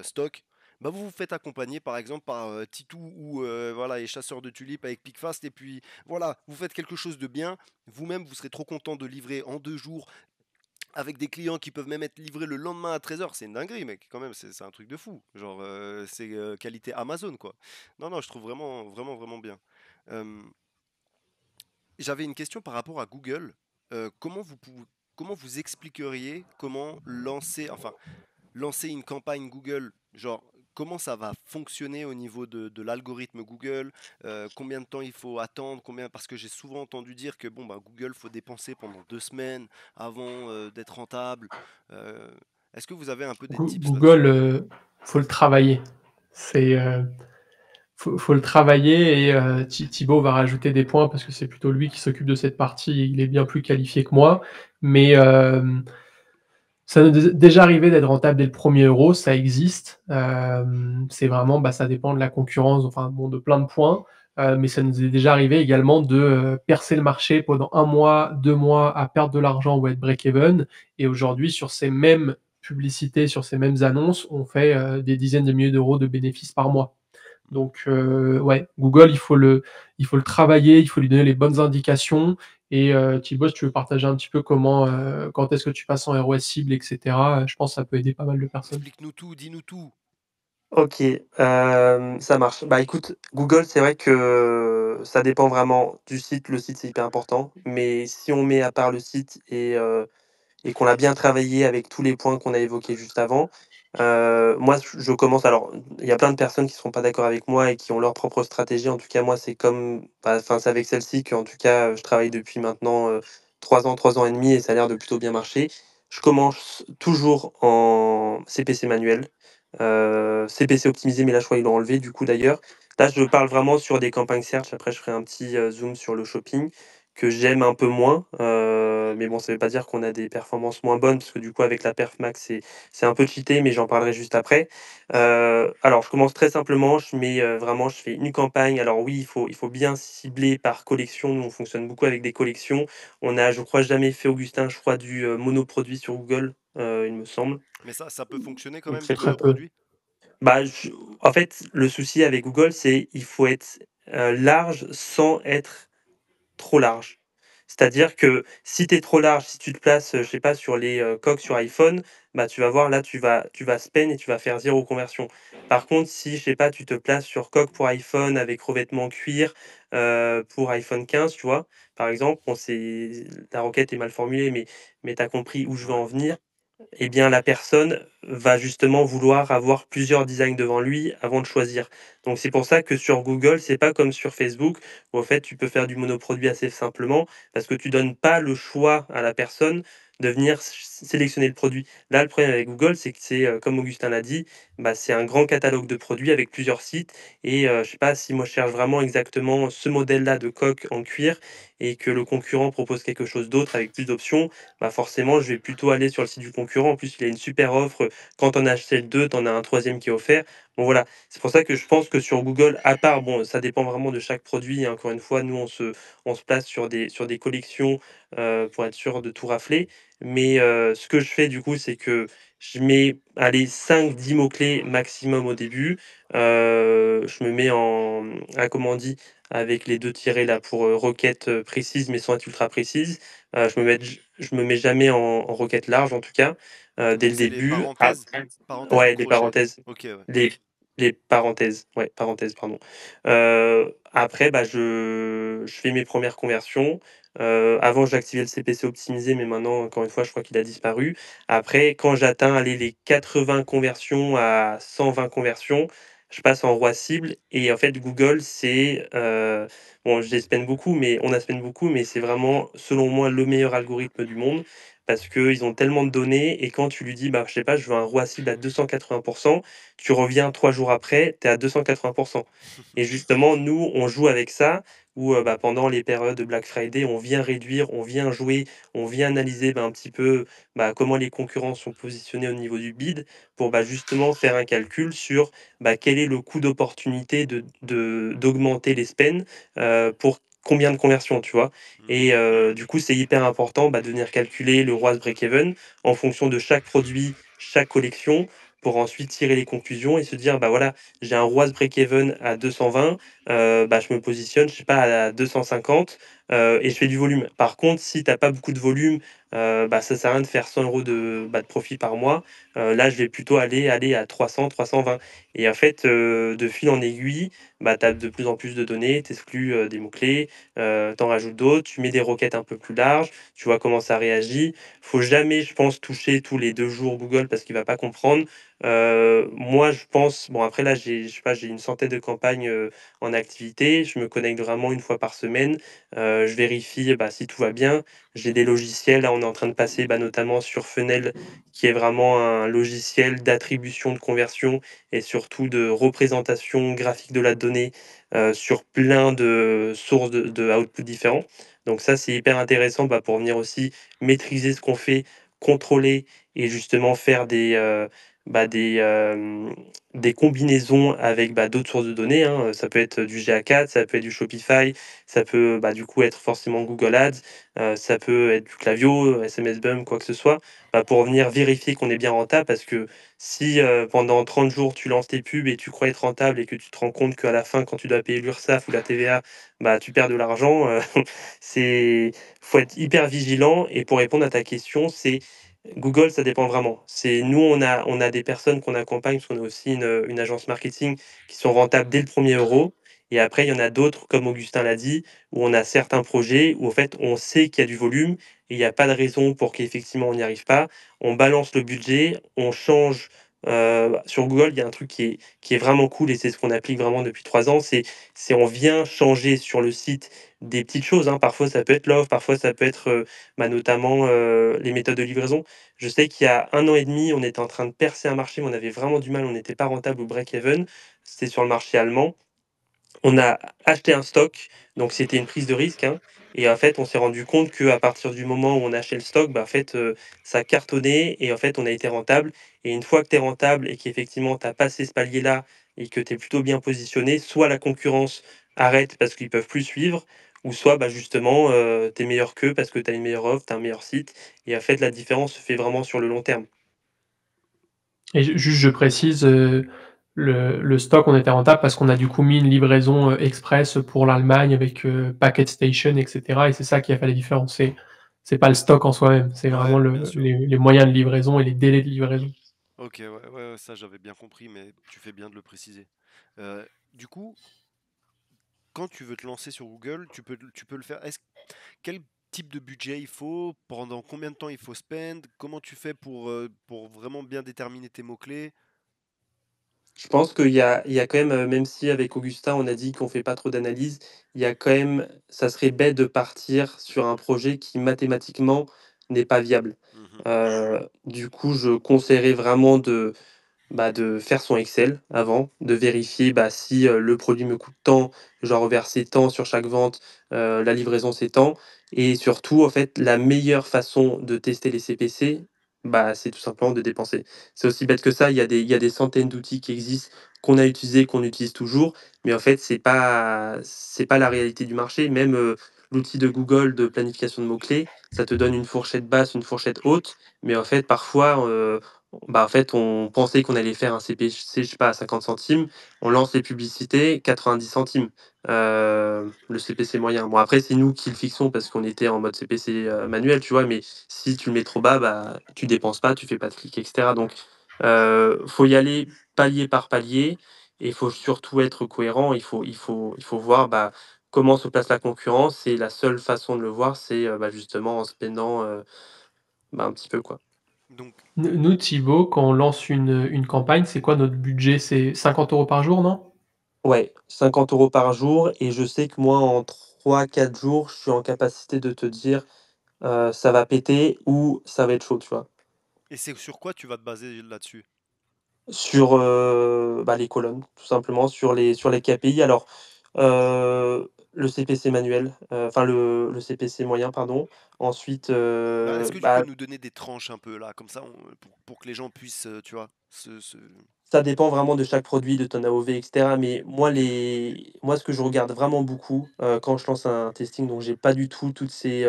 stock, Bah, vous vous faites accompagner par exemple par Titou ou voilà, les chasseurs de tulipes avec Pickfast et puis voilà, vous faites quelque chose de bien. Vous-même, vous serez trop content de livrer en 2 jours avec des clients qui peuvent même être livrés le lendemain à 13h. C'est une dinguerie, mec, quand même, c'est un truc de fou. Genre, c'est qualité Amazon, quoi. Non, non, je trouve vraiment, vraiment, vraiment bien. Euh, J'avais une question par rapport à Google. Comment vous expliqueriez comment lancer une campagne Google, genre comment ça va fonctionner au niveau de l'algorithme Google, combien de temps il faut attendre, parce que j'ai souvent entendu dire que bon bah Google faut dépenser pendant 2 semaines avant d'être rentable. Euh, Est-ce que vous avez un peu des tips là-dessus? Google, faut le travailler. C'est, faut le travailler et Thibaut va rajouter des points parce que c'est plutôt lui qui s'occupe de cette partie. Il est bien plus qualifié que moi, mais ça nous est déjà arrivé d'être rentable dès le premier euro, ça existe. C'est vraiment, bah, ça dépend de la concurrence, enfin bon, de plein de points. Mais ça nous est déjà arrivé également de percer le marché pendant 1 mois, 2 mois, à perdre de l'argent ou à être break-even. Et aujourd'hui, sur ces mêmes publicités, sur ces mêmes annonces, on fait des dizaines de milliers d'euros de bénéfices par mois. Donc, ouais, Google, il faut le travailler, il faut lui donner les bonnes indications. Et Thibaut, si tu veux partager un petit peu comment, quand est-ce que tu passes en ROS cible, etc., je pense que ça peut aider pas mal de personnes. Explique-nous tout, dis-nous tout. OK, ça marche. Bah, écoute, Google, c'est vrai que ça dépend vraiment du site. Le site, c'est hyper important, mais si on met à part le site et qu'on l'a bien travaillé avec tous les points qu'on a évoqués juste avant, moi, je commence alors, il y a plein de personnes qui seront pas d'accord avec moi et qui ont leur propre stratégie. En tout cas, moi, c'est comme bah, enfin, c'est avec celle-ci qu'en tout cas, je travaille depuis maintenant, 3 ans et demi et ça a l'air de plutôt bien marcher. Je commence toujours en CPC manuel, CPC optimisé, mais là, je crois qu'ils l'ont enlevé du coup d'ailleurs. Là, je parle vraiment sur des campagnes search. Après, je ferai un petit, zoom sur le shopping que j'aime un peu moins, mais bon, ça veut pas dire qu'on a des performances moins bonnes parce que du coup, avec la perf max, c'est un peu cheaté, mais j'en parlerai juste après. Alors je commence très simplement, je mets, vraiment je fais une campagne. Alors oui, il faut bien cibler par collection. Nous, on fonctionne beaucoup avec des collections. On a, je crois, jamais fait, Augustin, je crois, du, monoproduit sur Google, il me semble. Mais ça peut fonctionner quand Ou même du très peu. Très peu. monoproduit? Bah, en fait, le souci avec Google, c'est il faut être, large sans être trop large. C'est-à-dire que si tu es trop large, si tu te places, je sais pas, sur les, coques sur iPhone, bah, tu vas voir là, tu vas spend et tu vas faire 0 conversion. Par contre, si, je sais pas, tu te places sur coque pour iPhone avec revêtement cuir, pour iPhone 15, tu vois? Par exemple, bon, c'est la requête est mal formulée, mais tu as compris où je veux Ouais. en venir. Eh bien, la personne va justement vouloir avoir plusieurs designs devant lui avant de choisir. Donc c'est pour ça que sur Google, c'est pas comme sur Facebook où en fait tu peux faire du monoproduit assez simplement parce que tu donnes pas le choix à la personne de venir sélectionner le produit. Là, le problème avec Google, c'est que c'est comme Augustin l'a dit, bah, c'est un grand catalogue de produits avec plusieurs sites et je sais pas si moi je cherche vraiment exactement ce modèle-là de coque en cuir et que le concurrent propose quelque chose d'autre avec plus d'options, bah, forcément, je vais plutôt aller sur le site du concurrent. En plus, il a une super offre. Quand on achète 2, tu en as un troisième qui est offert. Bon, voilà. C'est pour ça que je pense que sur Google, à part, bon, ça dépend vraiment de chaque produit, hein. Encore une fois, nous, on se place sur des collections pour être sûr de tout rafler. Mais ce que je fais, du coup, c'est que je mets, allez, 5-10 mots-clés maximum au début. Je me mets comment on dit, avec les deux tirets là pour requêtes précises, mais sans être ultra précises. Je me mets jamais en requête large en tout cas, dès le C'est les début. parenthèses ou Ouais, les crochets? parenthèses, Ok, ouais. les parenthèses, ouais, parenthèses, pardon. Après, bah, je fais mes premières conversions. Avant, j'activais le CPC optimisé, mais maintenant, encore une fois, je crois qu'il a disparu. Après, quand j'atteins, allez, les 80 conversions à 120 conversions, je passe en roi cible et en fait, Google, c'est, bon, je les spend beaucoup, mais on a spend beaucoup, mais c'est vraiment, selon moi, le meilleur algorithme du monde parce qu'ils ont tellement de données et quand tu lui dis, bah, je sais pas, je veux un roi cible à 280%, tu reviens 3 jours après, tu es à 280. Et justement, nous, on joue avec ça où, bah, pendant les périodes de Black Friday, on vient réduire, on vient jouer, on vient analyser, bah, un petit peu, bah, comment les concurrents sont positionnés au niveau du bid pour, bah, justement faire un calcul sur, bah, quel est le coût d'opportunité d'augmenter les spends, pour combien de conversions, tu vois? Mhm. Et du coup, c'est hyper important, bah, de venir calculer le ROAS break-even en fonction de chaque produit, chaque collection pour ensuite tirer les conclusions et se dire: «Bah, voilà, j'ai un ROAS break-even à 220, bah, je me positionne, je sais pas, à 250, et je fais du volume». Par contre, si tu as pas beaucoup de volume, bah, ça sert à rien de faire 100 € de profit par mois. Là, je vais plutôt aller à 300-320 et en fait, de fil en aiguille, bah, tu as de plus en plus de données, tu exclus, des mots-clés, tu en rajoutes d'autres, tu mets des requêtes un peu plus larges, tu vois comment ça réagit. Faut jamais, je pense, toucher tous les 2 jours Google parce qu'il va pas comprendre. Moi, je pense bon après là, j'ai je sais pas, j'ai une centaine de campagnes, en activité. Je me connecte vraiment une fois par semaine. Je vérifie, bah, si tout va bien. J'ai des logiciels, là, on est en train de passer, bah, notamment sur Funnel, qui est vraiment un logiciel d'attribution de conversion et surtout de représentation graphique de la donnée, sur plein de sources de output différents. Donc ça, c'est hyper intéressant, bah, pour venir aussi maîtriser ce qu'on fait, contrôler et justement faire bah, des combinaisons avec, bah, d'autres sources de données, hein. Ça peut être du GA4, ça peut être du Shopify, ça peut, bah, du coup être forcément Google Ads, ça peut être du Klaviyo, SMS Bump, quoi que ce soit, bah, pour venir vérifier qu'on est bien rentable. Parce que si, pendant 30 jours tu lances tes pubs et tu crois être rentable et que tu te rends compte qu'à la fin, quand tu dois payer l'URSSAF ou la TVA, bah, tu perds de l'argent, c'est faut être hyper vigilant. Et pour répondre à ta question, c'est Google, ça dépend vraiment. C'est nous, on a des personnes qu'on accompagne, parce qu'on a aussi une agence marketing, qui sont rentables dès le premier euro. Et après, il y en a d'autres, comme Augustin l'a dit, où on a certains projets où en fait, on sait qu'il y a du volume et il y a pas de raison pour qu'effectivement on n'y arrive pas. On balance le budget, on change, sur Google, il y a un truc qui est vraiment cool et c'est ce qu'on applique vraiment depuis 3 ans, c'est on vient changer sur le site des petites choses, hein. Parfois, ça peut être l'offre, parfois ça peut être, bah, notamment, les méthodes de livraison. Je sais qu'il y a 1 an et demi, on était en train de percer un marché, mais on avait vraiment du mal, on n'était pas rentable au break-even. C'était sur le marché allemand. On a acheté un stock, donc c'était une prise de risque, hein. Et en fait, on s'est rendu compte qu'à partir du moment où on a acheté le stock, bah, en fait, ça cartonnait et en fait, on a été rentable. Et une fois que tu es rentable et qu'effectivement tu as passé ce palier-là et que tu es plutôt bien positionné, soit la concurrence arrête parce qu'ils peuvent plus suivre, ou soit, bah, justement, tu es meilleur qu'eux parce que tu as une meilleure offre, tu as un meilleur site. Et en fait, la différence se fait vraiment sur le long terme. Et juste, je précise, le stock, on était rentable parce qu'on a du coup mis une livraison, express pour l'Allemagne avec, Packet Station et cetera, et c'est ça qui a fait la différence. C'est pas le stock en soi-même, c'est Ouais, vraiment bien sûr. les moyens de livraison et les délais de livraison. Ok, ouais, ouais, ouais, ça j'avais bien compris, mais tu fais bien de le préciser. Du coup, quand tu veux te lancer sur Google, tu peux le faire. Quel type de budget il faut? Pendant combien de temps il faut spend? Comment tu fais pour vraiment bien déterminer tes mots-clés? Je pense qu'il y a quand même, même si avec Augustin, on a dit qu'on fait pas trop d'analyse, il y a quand même ça serait bête de partir sur un projet qui mathématiquement n'est pas viable. Mhm. Du coup, je conseillerais vraiment de faire son Excel avant, de vérifier, bah, si, le produit me coûte tant, je dois reverser tant sur chaque vente, la livraison c'est tant. Et surtout, en fait, la meilleure façon de tester les CPC, bah, c'est tout simplement de dépenser. C'est aussi bête que ça, il y a des centaines d'outils qui existent, qu'on a utilisés, qu'on utilise toujours, mais en fait, c'est pas la réalité du marché. Même, l'outil de Google de planification de mots-clés, ça te donne une fourchette basse, une fourchette haute, mais en fait, parfois, bah, en fait, on pensait qu'on allait faire un CPC, je sais pas, à 50 centimes. On lance les publicités, 90 centimes, le CPC moyen. Bon, après, c'est nous qui le fixons parce qu'on était en mode CPC, manuel, tu vois? Mais si tu le mets trop bas, bah, tu dépenses pas, tu fais pas de clics et cetera. Donc, faut y aller palier par palier et il faut surtout être cohérent. Il faut voir, bah, comment se place la concurrence et la seule façon de le voir, c'est, bah, justement en spendant, bah, un petit peu, quoi. Donc, Nous, Thibaut, quand on lance une campagne, c'est quoi notre budget? C'est 50 € par jour, non? Ouais, 50 € par jour et je sais que moi, en 3-4 jours, je suis en capacité de te dire, ça va péter ou ça va être chaud, tu vois? et c'est sur quoi tu vas te baser là-dessus? Sur, bah, les colonnes, tout simplement, sur les KPI. Alors, le CPC manuel, enfin le CPC moyen, pardon. Ensuite, Bah, est-ce que tu peux bah, nous donner des tranches un peu là, comme ça, pour que les gens puissent, tu vois, ça dépend vraiment de chaque produit, de ton AOV et cetera, mais moi, ce que je regarde vraiment beaucoup, quand je lance un testing, donc j'ai pas du tout toutes ces,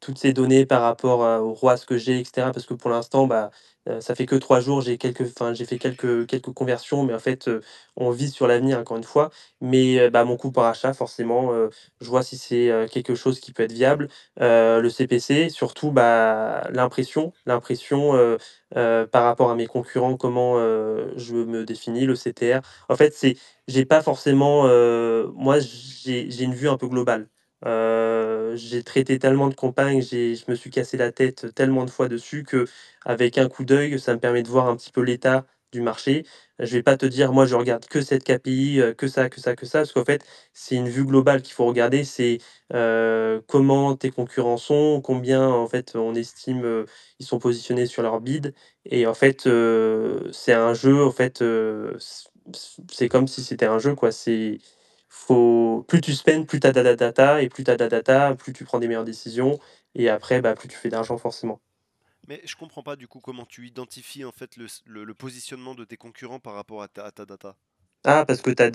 toutes ces données par rapport au ROAS que j'ai, et cetera. Parce que pour l'instant, ça fait que 3 jours, j'ai fait quelques conversions, mais en fait, on vise sur l'avenir encore une fois. Mais, mon coût par achat forcément, je vois si c'est, quelque chose qui peut être viable. Le CPC, surtout, l'impression, par rapport à mes concurrents, comment, je me définis, le CTR. En fait, j'ai pas forcément, moi, j'ai une vue un peu globale. J'ai traité tellement de campagnes, je me suis cassé la tête tellement de fois dessus que avec un coup d'œil, ça me permet de voir un petit peu l'état du marché. Je vais pas te dire: «Moi, je regarde que cette KPI, que ça, que ça, que ça», parce qu'en fait, c'est une vue globale qu'il faut regarder. C'est, comment tes concurrents sont, combien, en fait, on estime, ils sont positionnés sur leur bid et en fait, c'est un jeu, en fait, c'est comme si c'était un jeu, quoi. Plus tu spends, plus tu as de la data et plus tu as de la data, plus tu prends des meilleures décisions et après, plus tu fais d'argent forcément. Mais je comprends pas du coup comment tu identifies en fait le positionnement de tes concurrents par rapport à ta data. Ah, parce que tu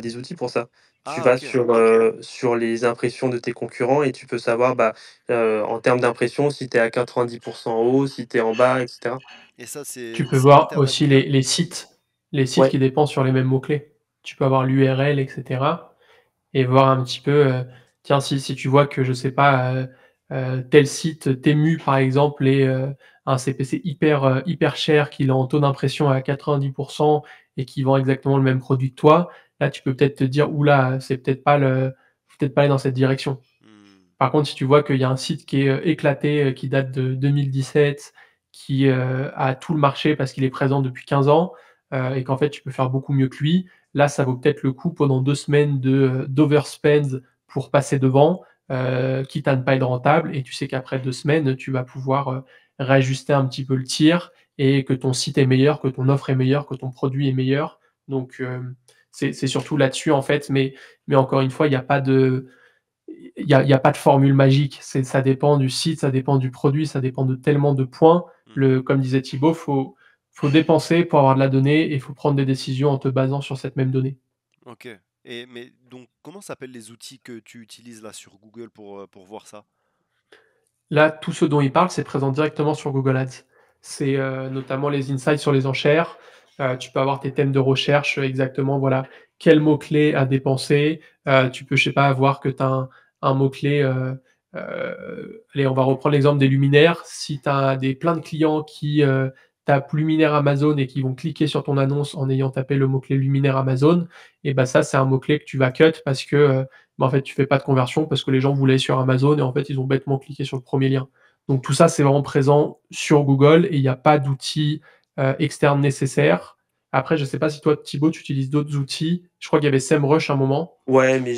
des outils pour ça. Tu Ah vas ok. sur les impressions de tes concurrents et tu peux savoir, en termes d'impression, si tu es à 90 en haut, si tu es en bas et cetera. Et ça Tu peux c'est voir interne à aussi Google? les sites Ouais. qui dépendent sur les mêmes mots-clés. Tu peux avoir l'URL, et cetera et voir un petit peu, tiens, si tu vois que, je sais pas, tel site Temu, par exemple, est, un CPC hyper cher, qu'il est en taux d'impression à 90 et qui vend exactement le même produit que toi, là, tu peux peut-être te dire: «Ouh là, c'est peut-être pas aller dans cette direction». Hmm. Par contre, si tu vois qu'il y a un site qui est, éclaté, qui date de 2017, qui, a tout le marché parce qu'il est présent depuis 15 ans, et qu'en fait tu peux faire beaucoup mieux que lui, là, ça vaut peut-être le coup pendant 2 semaines d'overspend pour passer devant, quitte à ne pas être rentable et tu sais qu'après 2 semaines, tu vas pouvoir, réajuster un petit peu le tir et que ton site est meilleur, que ton offre est meilleure, que ton produit est meilleur. Donc, c'est surtout là-dessus en fait, mais encore une fois, il y a pas de formule magique. Ça dépend du site, ça dépend du produit, ça dépend de tellement de points. Mhm. Comme disait Thibaut, faut dépenser pour avoir de la donnée et il faut prendre des décisions en te basant sur cette même donnée. Ok. Et mais donc comment s'appellent les outils que tu utilises là sur Google pour voir ça? Là, tout ce dont il parle, c'est présent directement sur Google Ads. C'est, notamment les insights sur les enchères. Tu peux avoir tes thèmes de recherche, exactement, voilà, quel mot-clé à dépenser. Tu peux, je sais pas, voir que tu as un mot-clé, allez, on va reprendre l'exemple des luminaires. Si tu as plein de clients qui, tapent luminaire Amazon et qui vont cliquer sur ton annonce en ayant tapé le mot-clé luminaire Amazon et bah, ça, c'est un mot-clé que tu vas cut parce que, en fait, tu fais pas de conversion parce que les gens voulaient sur Amazon et en fait, ils ont bêtement cliqué sur le premier lien. Donc tout ça, c'est vraiment présent sur Google et il n'y a pas d'outils, externes nécessaires. Après, je ne sais pas si toi, Thibaut, tu utilises d'autres outils. Je crois qu'il y avait SEMrush à un moment. Ouais, mais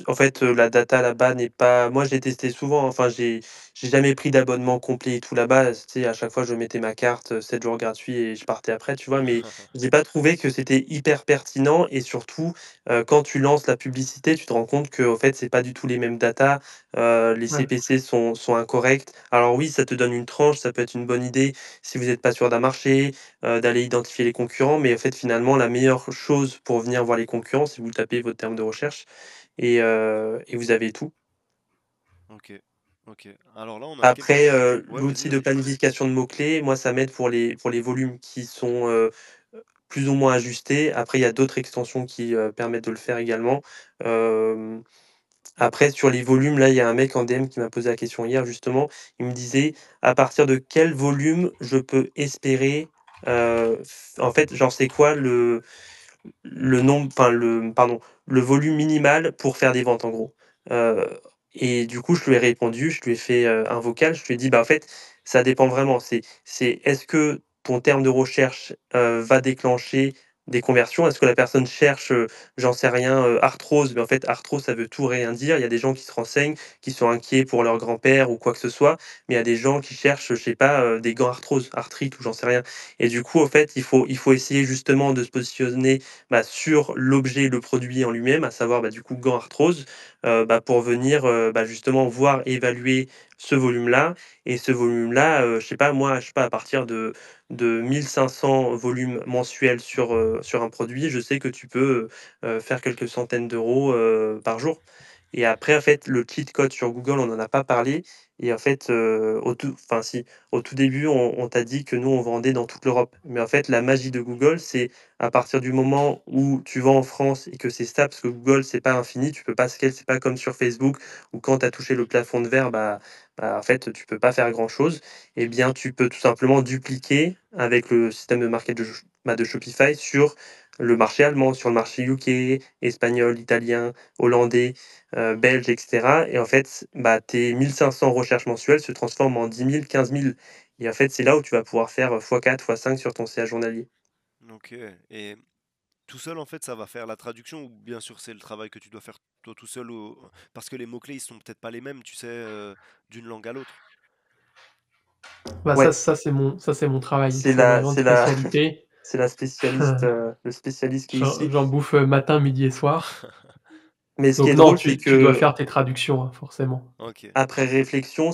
en fait, la data là-bas n'est pas moi je l'ai testé souvent, hein. Enfin, j'ai jamais pris d'abonnement complet et tout là-bas. Tu sais, à chaque fois, je mettais ma carte, 7 jours gratuits et je partais après, tu vois? Mais j'ai pas trouvé que c'était hyper pertinent et surtout, quand tu lances la publicité, tu te rends compte que en fait, c'est pas du tout les mêmes data, les Ouais. CPC sont incorrects. Alors oui, ça te donne une tranche, ça peut être une bonne idée si vous êtes pas sûr d'un marché, d'aller identifier les concurrents, mais en fait, finalement, la meilleure chose pour venir voir les concurrents, c'est vous tapez votre terme de recherche et vous avez tout. Ok. Ok. Alors là on a quelques. Après, Ouais, vas-y, l'outil de vas-y. planification de mots-clés, moi, ça m'aide pour les volumes qui sont, plus ou moins ajustés. Après, il y a d'autres extensions qui, permettent de le faire également. Hem, Après sur les volumes, là, il y a un mec en DM qui m'a posé la question hier justement. Il me disait: «À partir de quel volume je peux espérer, f» en fait, genre, c'est quoi le nombre, enfin le volume minimal pour faire des ventes en gros. Heu et du coup, je lui ai répondu, je lui ai fait, un vocal, je lui ai dit: «Bah, en fait, ça dépend vraiment. C'est est-ce que ton terme de recherche, va déclencher des conversions? Est-ce que la personne cherche, j'en sais rien, arthrose?» Mais en fait, arthrose, ça veut tout rien dire. Il y a des gens qui se renseignent, qui sont inquiets pour leur grand-père ou quoi que ce soit, mais il y a des gens qui cherchent, je sais pas, des gants arthrose, arthrite ou j'en sais rien et du coup, en fait, il faut essayer justement de se positionner sur l'objet, le produit en lui-même, à savoir, du coup, gants arthrose, pour venir, justement voir, évaluer ce volume-là et ce volume-là, je sais pas moi, je sais pas, à partir de 1 500 volumes mensuels sur un produit, je sais que tu peux, faire quelques centaines d'euros, par jour et après, en fait, le cheat code sur Google, on n'en a pas parlé, Et en fait, au tout début, on t'a dit que nous, on vendait dans toute l'Europe. Mais en fait, la magie de Google, c'est à partir du moment où tu vends en France et que c'est stable, parce que Google, c'est pas infini, tu peux pas scale, c'est pas comme sur Facebook où quand tu as touché le plafond de verre, en fait, tu peux pas faire grand-chose. Eh bien, tu peux tout simplement dupliquer avec le système de market de Shopify sur le marché allemand, sur le marché UK, espagnol, italien, hollandais, belge, et cetera. Et en fait, tes 1 500 recherches mensuelles se transforment en 10 000, 15 000. Et en fait, c'est là où tu vas pouvoir faire x4, x5 sur ton CA journalier. Ok. Et tout seul, en fait, ça va faire la traduction ou bien sûr c'est le travail que tu dois faire toi tout seul parce que les mots-clés, ils sont peut-être pas les mêmes, tu sais, d'une langue à l'autre. Bah, Ouais, ça, c'est mon travail. c'est C'est la, vraiment une c'est la, spécialité. c'est la spécialiste, le spécialiste qui est ici. J'en bouffe matin, midi et soir. Mais ce qui est Donc non, drôle, c'est tu dois que faire tes traductions, hein, forcément. Ok. après réflexion,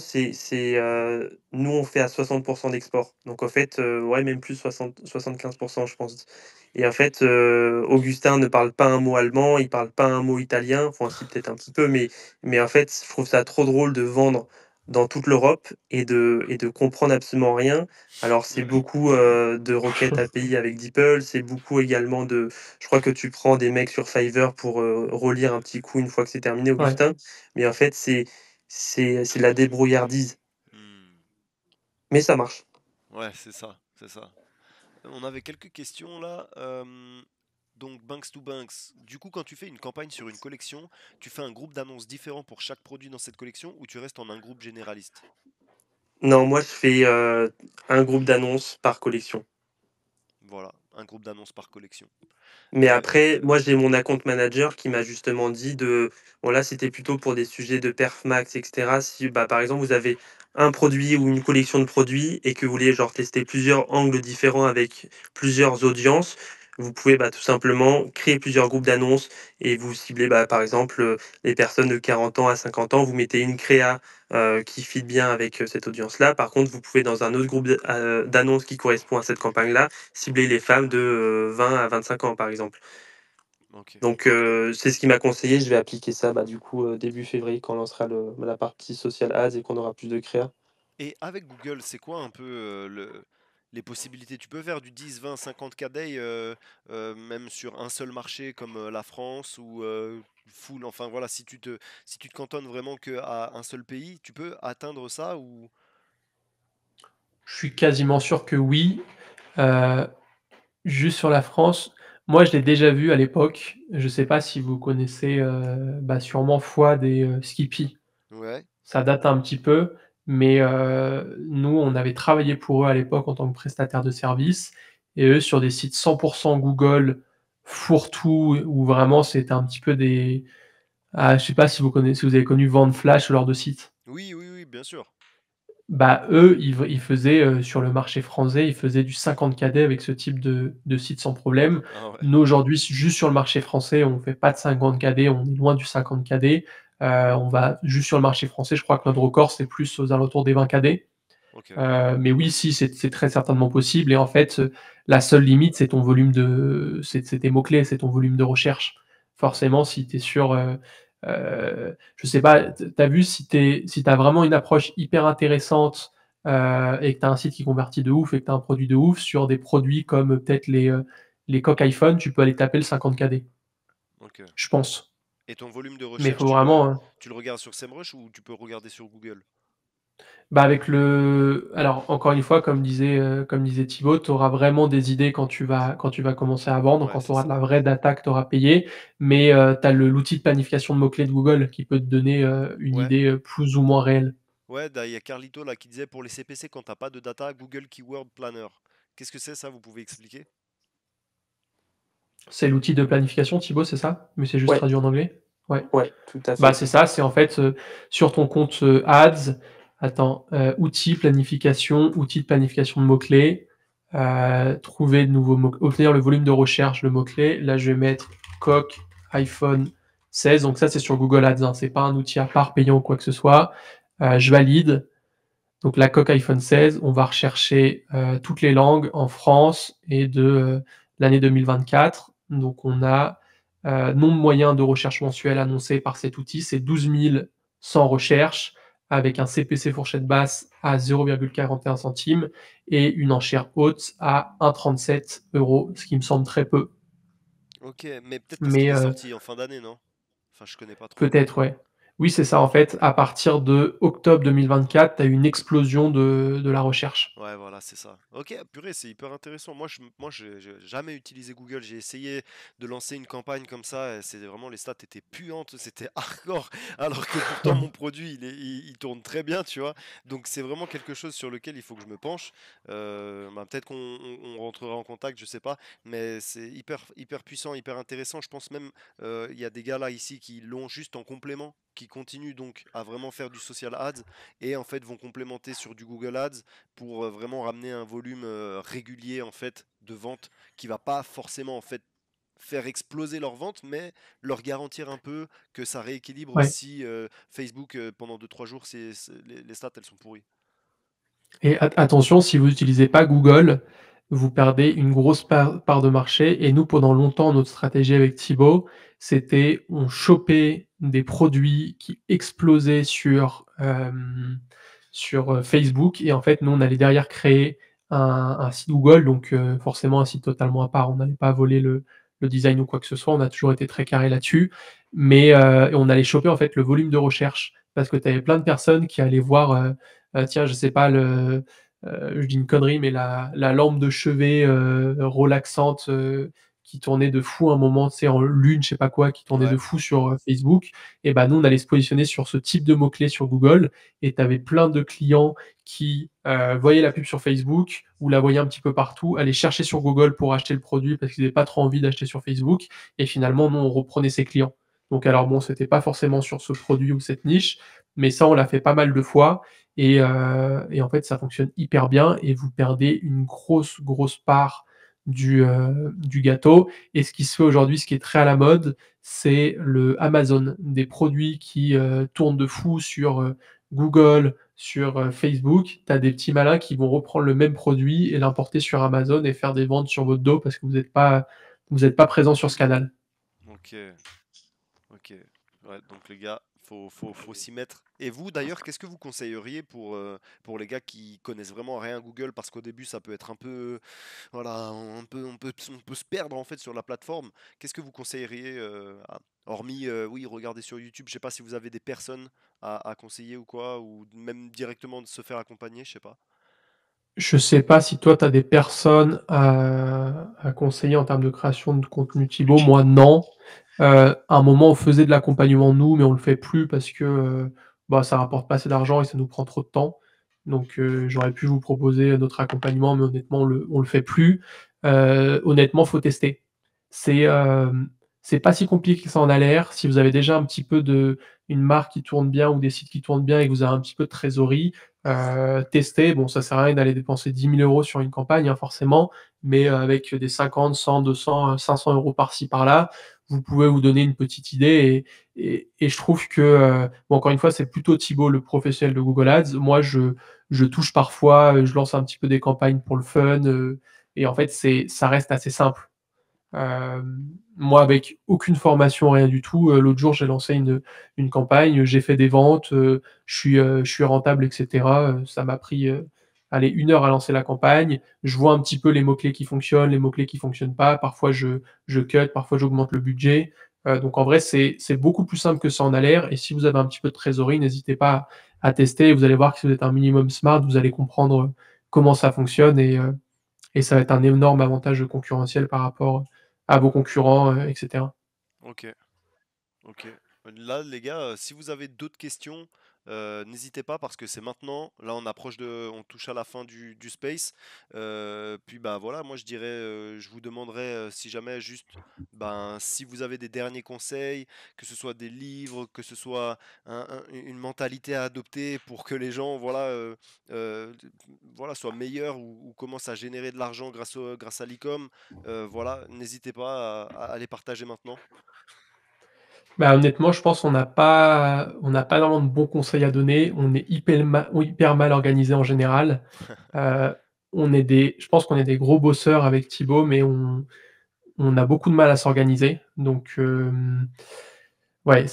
nous, on fait à 60 d'export. Donc en fait, ouais, même plus 75 je pense. Et en fait, Augustin ne parle pas un mot allemand, il parle pas un mot italien, enfin si, peut-être un petit peu, mais en fait, je trouve ça trop drôle de vendre dans toute l'Europe et de comprendre absolument rien. Alors c'est beaucoup, de requêtes API avec DeepL, c'est beaucoup également de je crois que tu prends des mecs sur Fiverr pour, relire un petit coup une fois que c'est terminé, Ouais. Augustin. Mais en fait, c'est de la débrouillardise, Hmm. mais ça marche. Ouais, c'est ça, c'est ça. On avait quelques questions là. Donc, Banks to Banks. Du coup, quand tu fais une campagne sur une collection, tu fais un groupe d'annonces différent pour chaque produit dans cette collection ou tu restes en un groupe généraliste? Non, moi, je fais, un groupe d'annonces par collection. Voilà, un groupe d'annonces par collection. Mais Et après, moi, j'ai mon account manager qui m'a justement dit bon là, c'était plutôt pour des sujets de perf max, et cetera. Si, par exemple, vous avez un produit ou une collection de produits et que vous voulez genre tester plusieurs angles différents avec plusieurs audiences, vous pouvez, tout simplement créer plusieurs groupes d'annonces et vous ciblez, par exemple, les personnes de 40 ans à 50 ans. Vous mettez une créa, qui fit bien avec, cette audience-là. Par contre, vous pouvez dans un autre groupe d'annonces qui correspond à cette campagne-là, cibler les femmes de 20 à 25 ans, par exemple. ok. Donc, c'est ce qu'il m'a conseillé. Je vais appliquer ça, du coup, début février, quand on lancera la partie social ads et qu'on aura plus de créa. Et avec Google, c'est quoi un peu les possibilités? Tu peux faire du 10, 20, 50 k day, même sur un seul marché comme la France ou full. Enfin voilà, si tu te cantonnes vraiment qu'à un seul pays, tu peux atteindre ça ou. Je suis quasiment sûr que oui. Heu, Juste sur la France, moi, je l'ai déjà vu à l'époque. Je sais pas si vous connaissez, sûrement Fouad et Skippy. Ouais. Ça date un petit peu, mais nous, on avait travaillé pour eux à l'époque en tant que prestataire de service et eux, sur des sites 100 Google, fourre-tout, où vraiment c'était un petit peu des je sais pas si vous avez connu Vente Flash, ce genre de site? Oui, oui, oui, bien sûr. Eux, ils faisaient, sur le marché français, ils faisaient du 50 KD avec ce type de site sans problème. Ah ouais. Nous, aujourd'hui, juste sur le marché français, on fait pas de 50 KD, on est loin du 50 KD. On va juste sur le marché français, je crois que notre record, c'est plus aux alentours des 20 KD. Ok. Mais oui, si, c'est très certainement possible et en fait, la seule limite, c'est ton volume c'est tes mots-clés, c'est ton volume de recherche. Forcément, si tu es sur, je sais pas, tu as vu si tu as vraiment une approche hyper intéressante, et que tu as un site qui convertit de ouf et que tu as un produit de ouf sur des produits comme peut-être les coques iPhone, tu peux aller taper le 50 KD, Ok. je pense. Et ton volume de Mais il recherche, faut vraiment, tu le regardes sur SEMrush ou tu peux regarder sur Google? avec alors encore une fois, comme disait Thibaut, tu auras vraiment des idées quand tu vas commencer à vendre, Ouais, quand tu c'est auras de ça. la vraie data que tu auras payée. Mais, tu as l'outil de planification de mots-clés de Google qui peut te donner, une Ouais. idée, plus ou moins réelle. Ouais, il y a Carlito là qui disait pour les CPC, quand t'as pas de data, Google Keyword Planner. Qu'est-ce que c'est ça? Vous pouvez expliquer? C'est l'outil de planification, Thibaut, c'est ça? Mais c'est juste Ouais, traduit en anglais? Ouais. ouais, tout à fait. C'est ça, c'est en fait, sur ton compte, Ads, attends, outils de planification de mots-clés, trouver de nouveaux mots, obtenir le volume de recherche, le mot-clé. Là, je vais mettre coque iPhone 16, donc ça, c'est sur Google Ads, hein, c'est pas un outil à part payant ou quoi que ce soit. Je valide, donc la coque iPhone 16, on va rechercher, toutes les langues en France et de, l'année 2024. Donc on a, nombre moyen de recherche mensuelle annoncé par cet outil, c'est 12 100 recherches. avec un CPC fourchette basse à 0,41 centimes et une enchère haute à 1,37 €, ce qui me semble très peu. Ok, mais peut-être parce qu'il Mais est sorti en fin d'année, non? Enfin, je connais pas trop. peut-être, ouais. Oui, c'est ça, en fait, à partir de octobre 2024, tu as eu une explosion de la recherche. Ouais, voilà, c'est ça. Ok, purée, c'est hyper intéressant. Moi, j'ai jamais utilisé Google. J'ai essayé de lancer une campagne comme ça. Et c'est vraiment les stats étaient puantes, c'était hardcore. Alors que pourtant mon produit, il tourne très bien, tu vois. Donc c'est vraiment quelque chose sur lequel il faut que je me penche. Bah, peut-être qu'on rentrera en contact, je sais pas. Mais c'est hyper puissant, hyper intéressant. Je pense même il y a des gars là ici qui l'ont juste en complément, qui continuent donc à vraiment faire du social ads et en fait vont complémenter sur du Google Ads pour vraiment ramener un volume régulier en fait de vente qui va pas forcément en fait faire exploser leurs ventes, mais leur garantir un peu que ça rééquilibre Ouais. si Facebook pendant 2 3 jours les stats elles sont pourries. Et attention, si vous n'utilisez pas Google, vous perdez une grosse part de marché et nous, pendant longtemps, notre stratégie avec Thibaut, c'était on chopait des produits qui explosaient sur Facebook et en fait, nous, on allait derrière créer un site Google, donc forcément un site totalement à part. On n'allait pas voler le design ou quoi que ce soit, on a toujours été très carré là-dessus, mais on allait choper, en fait, le volume de recherche parce que tu avais plein de personnes qui allaient voir, tiens, je sais pas, je dis une connerie, mais la lampe de chevet relaxante qui tournait de fou un moment, tu sais, en lune, je sais pas quoi, qui tournait de Ouais, fou sur Facebook. Et ben nous, on allait se positionner sur ce type de mots-clés sur Google. Et tu avais plein de clients qui voyaient la pub sur Facebook ou la voyaient un petit peu partout, allaient chercher sur Google pour acheter le produit parce qu'ils n'avaient pas trop envie d'acheter sur Facebook. Et finalement, nous, on reprenait ces clients. Donc, alors bon, c'était pas forcément sur ce produit ou cette niche, mais ça, on l'a fait pas mal de fois. Et en fait, ça fonctionne hyper bien et vous perdez une grosse part du gâteau. Et ce qui se fait aujourd'hui, ce qui est très à la mode, c'est le Amazon. Des produits qui tournent de fou sur Google, sur Facebook. Tu as des petits malins qui vont reprendre le même produit et l'importer sur Amazon et faire des ventes sur votre dos parce que vous êtes pas présent sur ce canal. ok, ok. Ouais, donc les gars, faut s'y mettre. Et vous d'ailleurs, qu'est-ce que vous conseilleriez pour les gars qui connaissent vraiment rien à Google? Parce qu'au début, ça peut être un peu, voilà, on peut se perdre en fait sur la plateforme. Qu'est-ce que vous conseilleriez, hormis, oui, regarder sur YouTube, je sais pas si vous avez des personnes à conseiller ou quoi, ou même directement de se faire accompagner, je sais pas. Je sais pas si toi, tu as des personnes à conseiller en termes de création de contenu Thibaut. Moi, non. À un moment, on faisait de l'accompagnement nous, mais on le fait plus parce que, bah, ça rapporte pas assez d'argent et ça nous prend trop de temps. Donc, j'aurais pu vous proposer notre accompagnement, mais honnêtement, on le fait plus. Honnêtement, faut tester. C'est, c'est pas si compliqué que ça en a l'air. Si vous avez déjà un petit peu une marque qui tourne bien ou des sites qui tournent bien et que vous avez un petit peu de trésorerie, tester. Bon, ça sert à rien d'aller dépenser 10 000 € sur une campagne, hein, forcément, mais avec des 50, 100, 200, 500 € par-ci par-là, vous pouvez vous donner une petite idée et je trouve que, bon, encore une fois, c'est plutôt Thibaut, le professionnel de Google Ads. Moi, je touche parfois, je lance un petit peu des campagnes pour le fun, et en fait, ça reste assez simple. Moi, avec aucune formation, rien du tout, l'autre jour, j'ai lancé une campagne, j'ai fait des ventes, je suis rentable et cetera, ça m'a pris, allez, 1 heure à lancer la campagne. Je vois un petit peu les mots-clés qui fonctionnent, les mots-clés qui fonctionnent pas. Parfois je cut, parfois j'augmente le budget. Donc en vrai, c'est beaucoup plus simple que ça en a l'air et si vous avez un petit peu de trésorerie, n'hésitez pas à tester. Vous allez voir que si vous êtes un minimum smart, vous allez comprendre, comment ça fonctionne et ça va être un énorme avantage concurrentiel par rapport à vos concurrents, et cetera. Ok. Ok. Là, les gars, si vous avez d'autres questions, n'hésitez pas parce que c'est maintenant. Là, on touche à la fin du space. Puis bah voilà, moi je dirais, je vous demanderais si jamais juste, ben si vous avez des derniers conseils, que ce soit des livres, que ce soit une mentalité à adopter pour que les gens, voilà, euh, voilà, soient meilleurs ou commencent à générer de l'argent grâce à l'e-com. Voilà, n'hésitez pas à les partager maintenant. Bah, honnêtement, je pense qu'on n'a pas vraiment de bons conseils à donner. On est hyper mal organisé en général. Heu, je pense qu'on est des gros bosseurs avec Thibaut, mais on a beaucoup de mal à s'organiser. Donc, Ouais,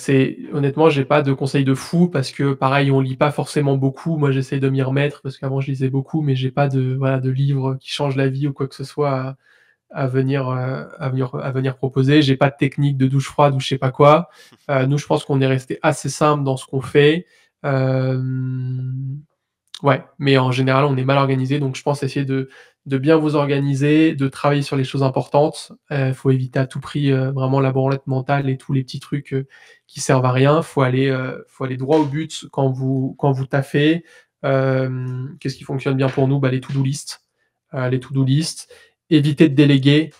honnêtement, j'ai pas de conseils de fou parce que pareil, on lit pas forcément beaucoup. Moi, j'essaie de m'y remettre parce qu'avant je lisais beaucoup, mais j'ai pas de voilà, de livres qui changent la vie ou quoi que ce soit à venir proposer. J'ai pas de technique de douche froide ou je sais pas quoi. Nous, je pense qu'on est resté assez simple dans ce qu'on fait. Hem Ouais, mais en général, on est mal organisé, donc je pense essayer de bien vous organiser, de travailler sur les choses importantes. Faut éviter à tout prix, vraiment la branlette mentale et tous les petits trucs, qui servent à rien. Faut aller droit au but quand vous taffez. Qu'est-ce qui fonctionne bien pour nous? Bah, les to-do list, les to-do list. Éviter de déléguer.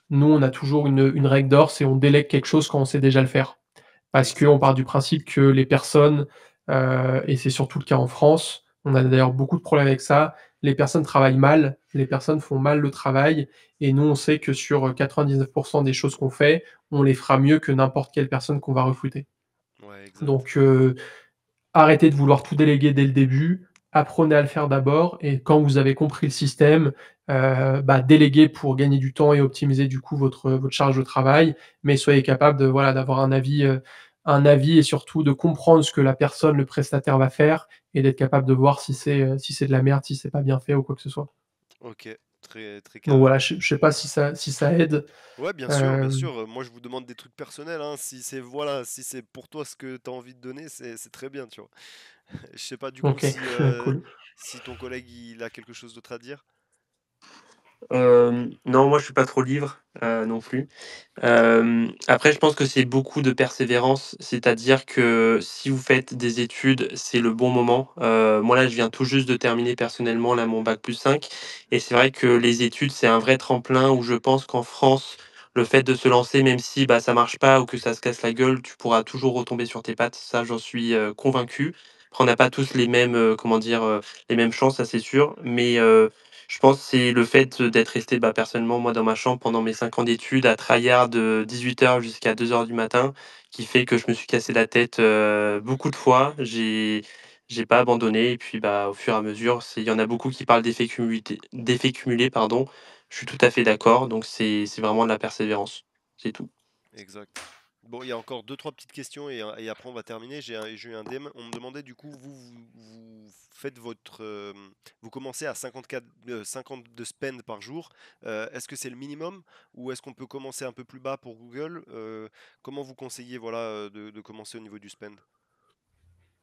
Nous, on a toujours une règle d'or, c'est on délègue quelque chose quand on sait déjà le faire. Parce qu'on Exact. part du principe que les personnes, et c'est surtout le cas en France, on a d'ailleurs beaucoup de problèmes avec ça, les personnes travaillent mal, les personnes font mal le travail et nous, on sait que sur, 99 des choses qu'on fait, on les fera mieux que n'importe quelle personne qu'on va recruter. Ouais, exact. Donc arrêtez de vouloir tout déléguer dès le début, apprenez à le faire d'abord et quand vous avez compris le système, bah, déléguez pour gagner du temps et optimiser du coup votre charge de travail, mais soyez capable de voilà, d'avoir un avis et surtout de comprendre ce que la personne, le prestataire va faire et d'être capable de voir si c'est de la merde, si c'est pas bien fait ou quoi que ce soit. OK, très, très Donc carré. voilà, je sais pas si ça aide. Ouais, bien sûr, bien Hem, sûr. Moi, je vous demande des trucs personnels, hein. Si c'est voilà, si c'est pour toi ce que tu as envie de donner, c'est très bien, tu vois. Je sais pas du coup OK, si, cool. si ton collègue il a quelque chose d'autre à dire. Non, moi je suis pas trop livre, non plus. Après je pense que c'est beaucoup de persévérance, c'est-à-dire que si vous faites des études, c'est le bon moment. Moi là, je viens tout juste de terminer personnellement là mon bac+5 et c'est vrai que les études, c'est un vrai tremplin où je pense qu'en France, le fait de se lancer, même si, bah, ça marche pas ou que ça se casse la gueule, tu pourras toujours retomber sur tes pattes. Ça, j'en suis, convaincu. Après on n'a pas tous les mêmes, comment dire, les mêmes chances, ça c'est sûr, mais je pense que c'est le fait d'être resté, bah, personnellement, moi, dans ma chambre pendant mes 5 ans d'études à tryhard de 18 heures jusqu'à 2 heures du matin, qui fait que je me suis cassé la tête, beaucoup de fois. J'ai pas abandonné et puis, bah, au fur et à mesure, il y en a beaucoup qui parlent d'effet cumulé, pardon. Je suis tout à fait d'accord, donc c'est vraiment de la persévérance, c'est tout. Exact. Bon, il y a encore deux, trois petites questions et après on va terminer. J'ai eu un DM. On me demandait du coup, vous faites votre, vous commencez à 54, 50 de spend par jour. Est-ce que c'est le minimum ou est-ce qu'on peut commencer un peu plus bas pour Google? Comment vous conseillez voilà, de commencer au niveau du spend?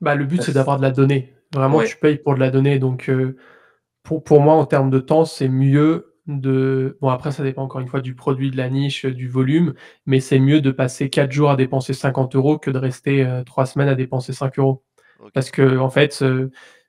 Bah, le but, c'est Yes. d'avoir de la donnée. Vraiment, Ouais. tu payes pour de la donnée, donc pour moi, en termes de temps, c'est mieux bon, après, ça dépend encore une fois du produit, de la niche, du volume, mais c'est mieux de passer 4 jours à dépenser 50 € que de rester, 3 semaines à dépenser 5 €. Ok, Parce qu'en fait,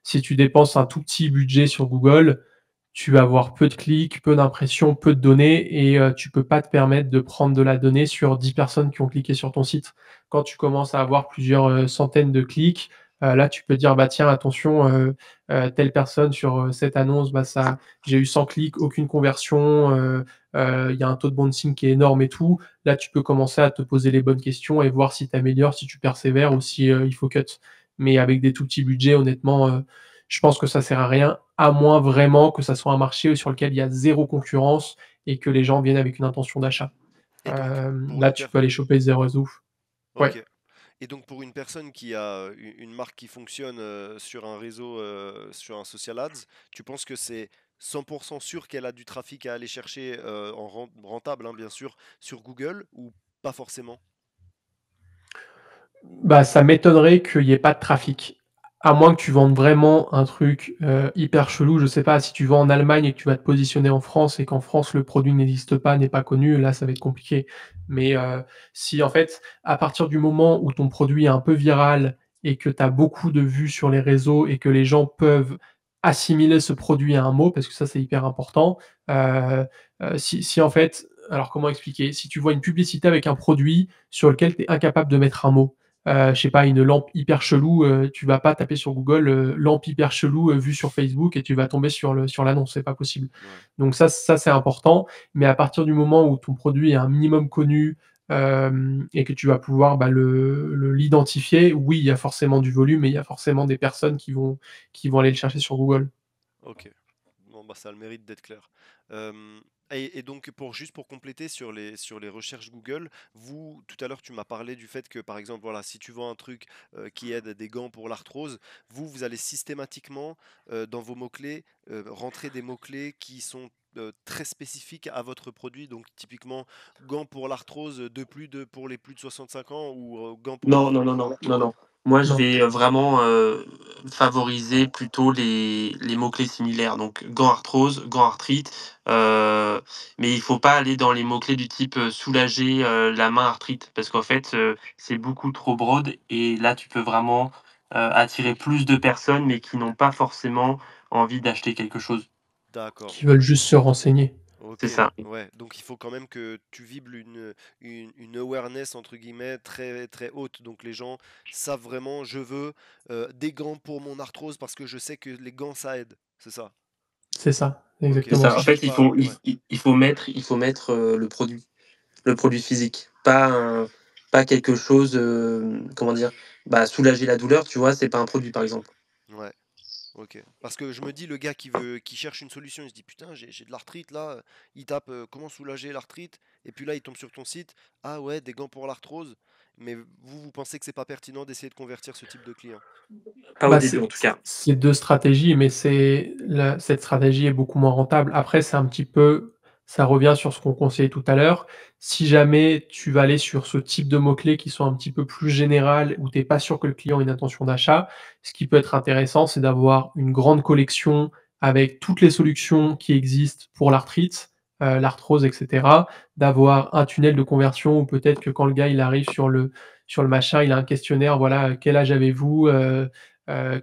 si tu dépenses un tout petit budget sur Google, tu vas avoir peu de clics, peu d'impressions, peu de données et tu peux pas te permettre de prendre de la donnée sur 10 personnes qui ont cliqué sur ton site. Quand tu commences à avoir plusieurs, centaines de clics, là, tu peux dire: «Bah, tiens, attention, telle personne sur, cette annonce, bah, ça j'ai eu 100 clics, aucune conversion, il y a un taux de bouncing qui est énorme et tout». Là, tu peux commencer à te poser les bonnes questions et voir si tu améliores, si tu persévères ou si, il faut cut. Mais avec des tout petits budgets, honnêtement, je pense que ça sert à rien, à moins vraiment que ça soit un marché sur lequel il y a zéro concurrence et que les gens viennent avec une intention d'achat. et donc pour Là, une tu peux aller choper zéro ouf. Ouais. ok. Et donc pour une personne qui a une marque qui fonctionne sur un réseau, sur un social ads, tu penses que c'est 100% sûr qu'elle a du trafic à aller chercher rentable, hein, bien sûr, sur Google ou pas forcément? Bah, ça m'étonnerait qu'il y ait pas de trafic. À moins que tu vendes vraiment un truc, hyper chelou. Je sais pas, si tu vends en Allemagne et que tu vas te positionner en France et qu'en France le produit n'existe pas, n'est pas connu, là ça va être compliqué. Mais, si en fait, à partir du moment où ton produit est un peu viral et que tu as beaucoup de vues sur les réseaux et que les gens peuvent assimiler ce produit à un mot, parce que ça c'est hyper important, heu si en fait alors comment expliquer? Si tu vois une publicité avec un produit sur lequel tu es incapable de mettre un mot, je sais pas, une lampe hyper chelou, tu vas pas taper sur Google, lampe hyper chelou, vue sur Facebook et tu vas tomber sur l'annonce, c'est pas possible. Ouais. Donc ça c'est important, mais à partir du moment où ton produit est un minimum connu, et que tu vas pouvoir, bah, l'identifier, oui, il y a forcément du volume et il y a forcément des personnes qui vont aller le chercher sur Google. Ok. Bon, bah ça a le mérite d'être clair. Et donc juste pour compléter sur les recherches Google, vous tout à l'heure tu m'as parlé du fait que par exemple voilà si tu vends un truc qui aide des gants pour l'arthrose, vous allez systématiquement dans vos mots-clés rentrer des mots-clés qui sont très spécifiques à votre produit, donc typiquement gants pour l'arthrose pour les plus de 65 ans ou gants pour Non, non, l'arthrose. non, non, non, non. Moi, je Non, vais vraiment favoriser plutôt les mots-clés similaires. Donc, gants arthrose, gants arthrite. Mais il faut pas aller dans les mots-clés du type soulager la main arthrite. Parce qu'en fait, c'est beaucoup trop broad. Et là, tu peux vraiment attirer plus de personnes, mais qui n'ont pas forcément envie d'acheter quelque chose. D'accord. qui veulent juste se renseigner. C'est Ok, ça. ouais. Donc il faut quand même que tu vibles une awareness entre guillemets très très haute. Donc les gens savent vraiment, je veux des gants pour mon arthrose parce que je sais que les gants ça aide. C'est ça. C'est ça, Ok, C'est exactement donc ça. ils En ça. fait, cherchent pas. Ouais. il faut mettre le produit physique, pas quelque chose, comment dire, bah, soulager la douleur, tu vois, c'est pas un produit, par exemple. Ouais. Ok. Parce que je me dis le gars qui cherche une solution, il se dit putain j'ai de l'arthrite là. Il tape comment soulager l'arthrite et puis là il tombe sur ton site. Ah ouais des gants pour l'arthrose. Mais vous pensez que c'est pas pertinent d'essayer de convertir ce type de client. Pas au Bah, début, en tout cas. c'est 2 stratégies, mais cette stratégie est beaucoup moins rentable. Après, c'est un petit peu ça revient sur ce qu'on conseillait tout à l'heure. Si jamais tu vas aller sur ce type de mots-clés qui sont un petit peu plus générales, où tu es pas sûr que le client ait une intention d'achat, ce qui peut être intéressant, c'est d'avoir une grande collection avec toutes les solutions qui existent pour l'arthrite, l'arthrose et cetera. D'avoir un tunnel de conversion où peut-être que quand le gars, il arrive sur le machin, il a un questionnaire, voilà, quel âge avez-vous?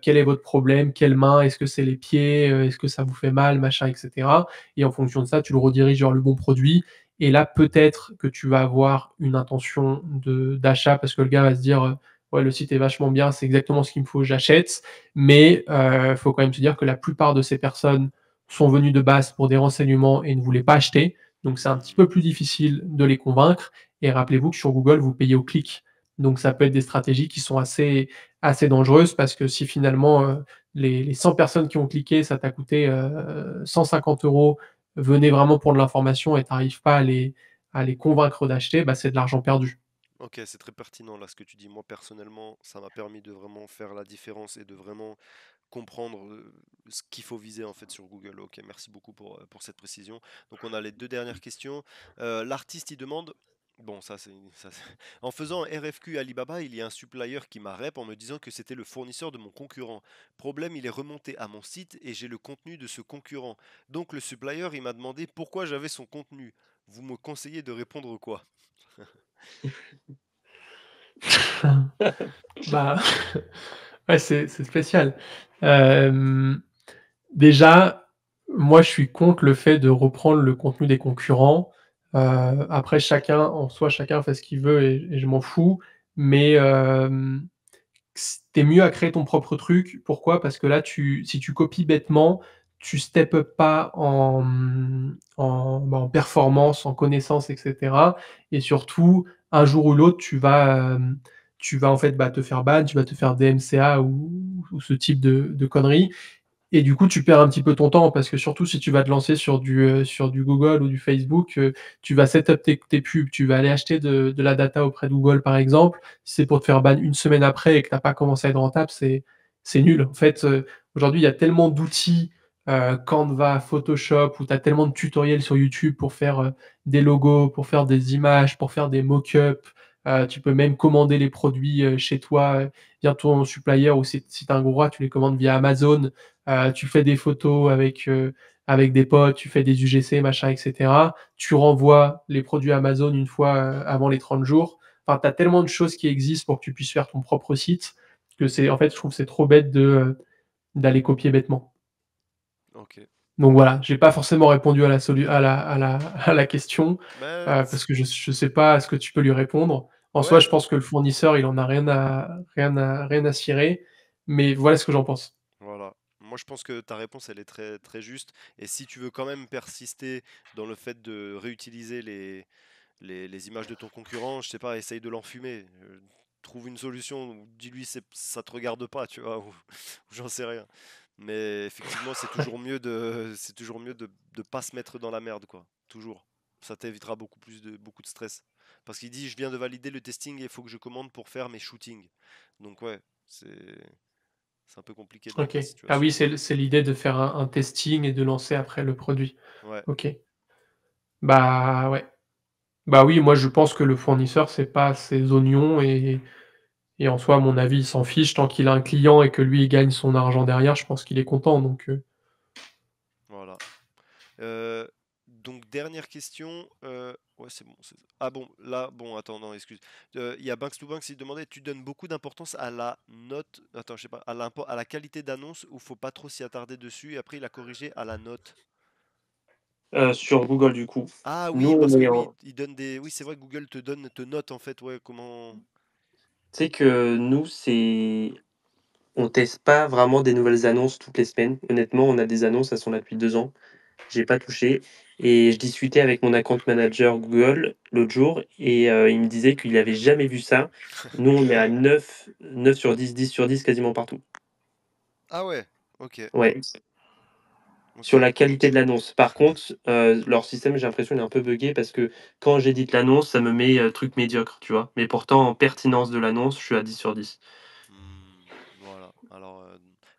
Quel est votre problème? Quelle main? Est-ce que c'est les pieds? Est-ce que ça vous fait mal? Machin, et cetera. Et en fonction de ça, tu le rediriges vers le bon produit. Et là, peut-être que tu vas avoir une intention d'achat parce que le gars va se dire ouais, le site est vachement bien, c'est exactement ce qu'il me faut, j'achète. Mais il faut quand même se dire que la plupart de ces personnes sont venues de base pour des renseignements et ne voulaient pas acheter. Donc c'est un petit peu plus difficile de les convaincre. Et rappelez-vous que sur Google, vous payez au clic. Donc ça peut être des stratégies qui sont assez dangereuse parce que si finalement, les 100 personnes qui ont cliqué, ça t'a coûté, 150 €, venaient vraiment pour de l'information et tu arrives pas à les convaincre d'acheter, bah, c'est de l'argent perdu. Ok, c'est très pertinent là ce que tu dis. Moi personnellement, ça m'a permis de vraiment faire la différence et de vraiment comprendre ce qu'il faut viser en fait sur Google. Ok, merci beaucoup pour cette précision. Donc on a les deux dernières questions. L'artiste il demande, bon en faisant un RFQ Alibaba, il y a un supplier qui m'a rep en me disant que c'était le fournisseur de mon concurrent. Problème, il est remonté à mon site et j'ai le contenu de ce concurrent. Donc le supplier il m'a demandé pourquoi j'avais son contenu. Vous me conseillez de répondre quoi? Bah, ouais, c'est spécial. Hem, Déjà, moi, je suis contre le fait de reprendre le contenu des concurrents. Après chacun en soi, chacun fait ce qu'il veut et je m'en fous. Mais, tu mieux à créer ton propre truc. Pourquoi? Parce que là, si tu copies bêtement, tu step up pas en performance, en connaissance et cetera et surtout, un jour ou l'autre, tu vas en fait, bah, te faire ban, tu vas te faire DMCA ou ce type de conneries et du coup, tu perds un petit peu ton temps parce que surtout si tu vas te lancer sur du Google ou du Facebook, tu vas set up tes pubs, tu vas aller acheter de la data auprès de Google, par exemple. Si c'est pour te faire ban une semaine après et que tu as pas commencé à être rentable, c'est nul. En fait, aujourd'hui, il y a tellement d'outils, Canva, Photoshop, où tu as tellement de tutoriels sur YouTube pour faire, des logos, pour faire des images, pour faire des mock-ups. Tu peux même commander les produits, chez toi, via ton supplier ou si tu es un gros rat, tu les commandes via Amazon. Tu fais des photos avec des potes, tu fais des UGC, machin, et cetera. Tu renvoies les produits Amazon une fois, avant les 30 jours. Enfin, tu as tellement de choses qui existent pour que tu puisses faire ton propre site que en fait, je trouve que c'est trop bête d'aller copier bêtement. Ok. Donc voilà, j'ai pas forcément répondu à la solu à la question, Bah, parce que je sais pas à ce que tu peux lui répondre. En soi, je ouais, pense que le fournisseur, il en a rien à cirer, mais voilà ce que j'en pense. voilà. Moi, je pense que ta réponse, elle est très, très juste. Et si tu veux quand même persister dans le fait de réutiliser les images de ton concurrent, je sais pas, essaye de l'enfumer. Trouve une solution, ou dis-lui ça te regarde pas, tu vois, ou j'en sais rien. Mais effectivement, c'est toujours mieux de pas se mettre dans la merde, quoi. toujours. Ça t'évitera beaucoup de stress. Parce qu'il dit, je viens de valider le testing et il faut que je commande pour faire mes shootings. Donc ouais, c'est un peu compliqué dans OK. ta Ah oui, situation. c'est l'idée de faire un testing et de lancer après le produit. Ouais, OK. Bah, ouais. Bah, oui, moi je pense que le fournisseur, c'est pas ses oignons et en soi, à mon avis, il s'en fiche tant qu'il a un client et que lui, il gagne son argent derrière, je pense qu'il est content donc voilà. Donc dernière question. Ouais, c'est bon. Ah bon, là, bon, attends, non, excuse. Il y a Banks to Banks, il demandait, tu donnes beaucoup d'importance à la note, attends, je sais pas, à la qualité d'annonce ou faut pas trop s'y attarder dessus. Et après, il a corrigé à la note. Sur Google, du coup. Ah Nous, oui, on parce que est oui, en il donne des. Oui, c'est vrai, Google te note en fait, ouais, comment. tu sais que nous, c'est on teste pas vraiment des nouvelles annonces toutes les semaines. Honnêtement, on a des annonces, elles sont là depuis 2 ans. J'ai pas touché et je discutais avec mon account manager Google l'autre jour et il me disait qu'il avait jamais vu ça. Nous, on est à 9 sur 10, 10 sur 10 quasiment partout. Ah ouais, ok, Ouais, sur ok. la qualité de l'annonce. Par contre, leur système, j'ai l'impression, il est un peu buggé parce que quand j'édite l'annonce, ça me met, truc médiocre, tu vois? Mais pourtant en pertinence de l'annonce, je suis à 10 sur 10. Voilà. Alors,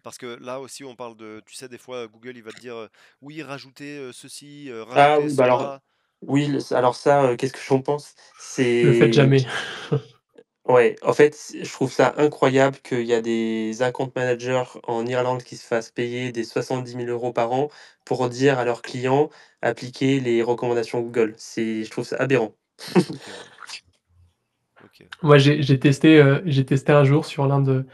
parce que là aussi, on parle de, tu sais, des fois, Google, il va te dire, oui, rajoutez ceci, Ah rajoutez oui, bah alors cela. oui, alors ça, qu'est-ce que j'en pense? le faites C'est jamais. ouais, en fait, je trouve ça incroyable qu'il y a des account managers en Irlande qui se fassent payer des 70 000 € par an pour dire à leurs clients: «Appliquez les recommandations Google». Je trouve ça aberrant. Ok, ouais. Ok. Moi, j'ai testé un jour sur l'un de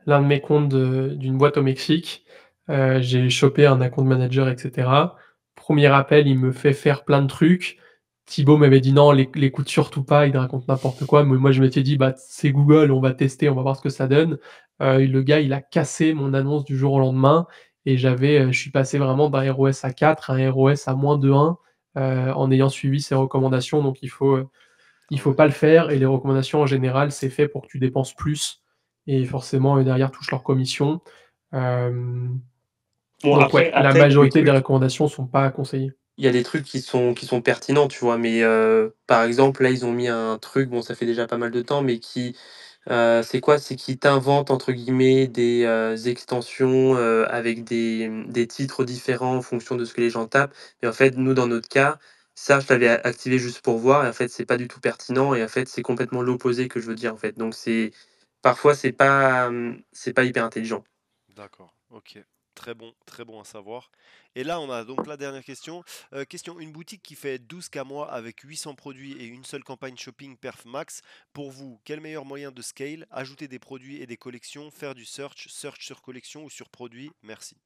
mes comptes d'une boîte au Mexique. J'ai chopé un account manager et cetera. 1er appel, il me fait faire plein de trucs. Thibaut m'avait dit: «Non, l'écoute surtout pas, il te raconte n'importe quoi». Mais moi, je m'étais dit: «Bah, c'est Google, on va tester, on va voir ce que ça donne». Et le gars, il a cassé mon annonce du jour au lendemain et je suis passé vraiment d'un ROS à 4 à un ROS à -1, en ayant suivi ses recommandations. Donc il Ah faut ouais. pas le faire et les recommandations en général, c'est fait pour que tu dépenses plus et forcément, derrière touchent leur commission. Hem, Bon donc ouais, la il y a des majorité des trucs recommandations sont pas conseillées. il y a des trucs qui sont pertinents, tu vois? Mais, par exemple, là, ils ont mis un truc, bon, ça fait déjà pas mal de temps, mais c'est quoi? C'est qu'ils t'inventent, entre guillemets, des, extensions, avec des titres différents en fonction de ce que les gens tapent. Et en fait, nous, dans notre cas, ça, je l'avais activé juste pour voir et en fait, c'est pas du tout pertinent et en fait, c'est complètement l'opposé que je veux dire, en fait. Donc parfois, c'est pas hyper intelligent. D'accord. Ok. Très bon à savoir. Et là, on a donc la dernière question. Question, une boutique qui fait 12K mois avec 800 produits et une seule campagne shopping perf max. Pour vous, quel meilleur moyen de scale? Ajouter des produits et des collections, faire du search, search sur collection ou sur produit? Merci.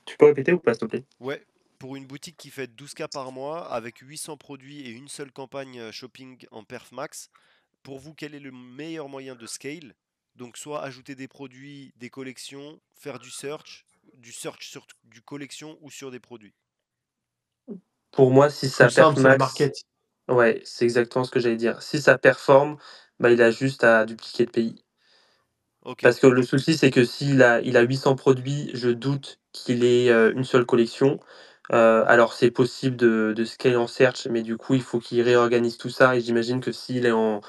Tu peux répéter ou pas, s'il te plaît? Ouais, pour une boutique qui fait 12K par mois avec 800 produits et une seule campagne shopping en perf max, pour vous, quel est le meilleur moyen de scale? Donc soit ajouter des produits, des collections, faire du search sur du collection ou sur des produits. Pour moi, si Plus ça perf simple, c'est le max, market. ouais, c'est exactement ce que j'allais dire. Si ça performe, bah, il a juste à dupliquer le pays. Ok, Parce que le souci, c'est que s'il a 800 produits, je doute qu'il ait, une seule collection. Alors c'est possible de scale en search, mais du coup, il faut qu'il réorganise tout ça et j'imagine que s'il est en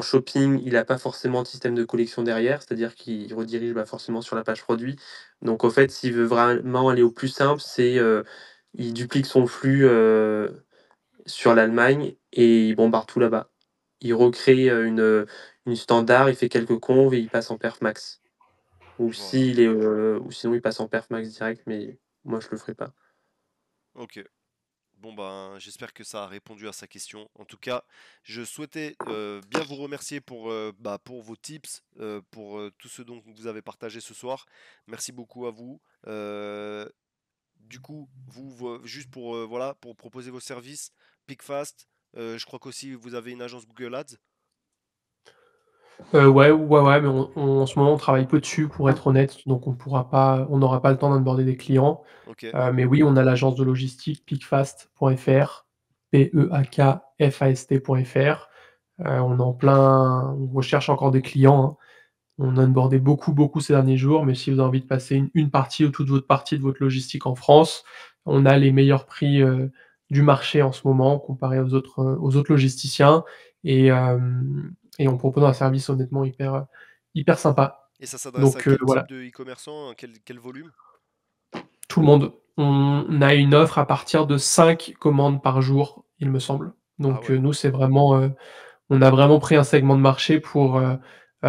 shopping, il a pas forcément de système de collection derrière, c'est-à-dire qu'il redirige, bah, forcément sur la page produit. Donc en fait, s'il veut vraiment aller au plus simple, il duplique son flux, sur l'Allemagne et il bombarde tout là-bas. Il recrée, une standard, il fait quelques conves et il passe en perf max. voilà. Ou sinon il passe en perf max direct, mais moi je le ferai pas. Ok. Bon ben, j'espère que ça a répondu à sa question. En tout cas, je souhaitais bien vous remercier pour vos tips, pour tout ce dont vous avez partagé ce soir. Merci beaucoup à vous. Du coup, juste pour voilà, pour proposer vos services, Pickfast, je crois qu'aussi vous avez une agence Google Ads. Ouais, ouais, ouais, mais en ce moment, on travaille peu dessus pour être honnête, donc on n'aura pas le temps d'onboarder des clients. Ok, Mais oui, on a l'agence de logistique pickfast.fr, PEAKFAST.fr. On recherche encore des clients, hein. On a onboardé beaucoup, beaucoup ces derniers jours, mais si vous avez envie de passer une partie ou toute votre partie de votre logistique en France, on a les meilleurs prix, du marché en ce moment comparé aux autres logisticiens et et on propose un service honnêtement hyper sympa. Et ça s'adresse à Donc quel type voilà, de e-commerçant? Quel volume? tout le monde. On a une offre à partir de 5 commandes par jour, il me semble. Ah Donc ouais. nous, c'est vraiment, on a vraiment pris un segment de marché pour,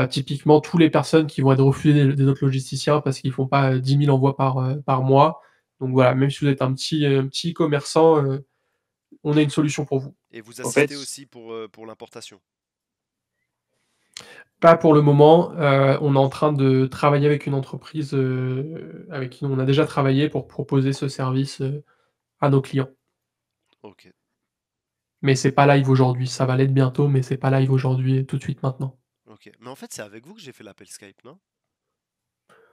typiquement tous les personnes qui vont être refusées des autres logisticiens parce qu'ils font pas, 10 000 envois par mois. Donc voilà, même si vous êtes un petit commerçant, on a une solution pour vous. Et vous En fait, assistez aussi pour l'importation? Pas pour le moment, on est en train de travailler avec une entreprise, avec qui on a déjà travaillé pour proposer ce service, à nos clients. OK. Mais c'est pas live aujourd'hui, ça va l'être bientôt, mais c'est pas live aujourd'hui, tout de suite maintenant. OK. Mais en fait, c'est avec vous que j'ai fait l'appel Skype, non?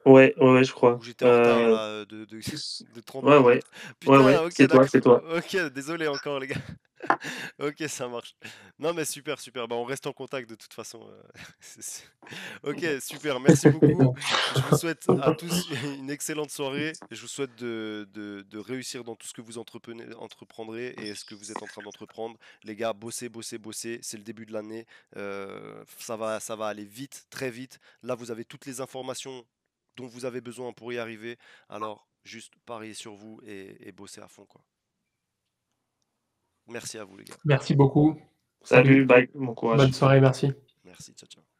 ouais, ouais, ouais, je Ou crois. j'étais en retard là, de 30 Ouais, minutes? ouais. Ouais, Putain, ouais, OK, c'est toi, d'accord. c'est toi. OK, désolé encore les gars. OK, ça marche. Non mais super, super. Bah, on reste en contact de toute façon, c'est OK, super, merci beaucoup. Je vous souhaite à tous une excellente soirée. Je vous souhaite de réussir dans tout ce que vous entreprendrez et ce que vous êtes en train d'entreprendre. Les gars, bossez, bossez, bossez. C'est le début de l'année. Ça va aller vite, très vite. Là, vous avez toutes les informations dont vous avez besoin pour y arriver. Alors, juste pariez sur vous et bossez à fond, quoi. Merci à vous, les gars. Merci beaucoup. Salut, Salut, bye, bon bonne courage. soirée, merci. Merci, ciao, ciao.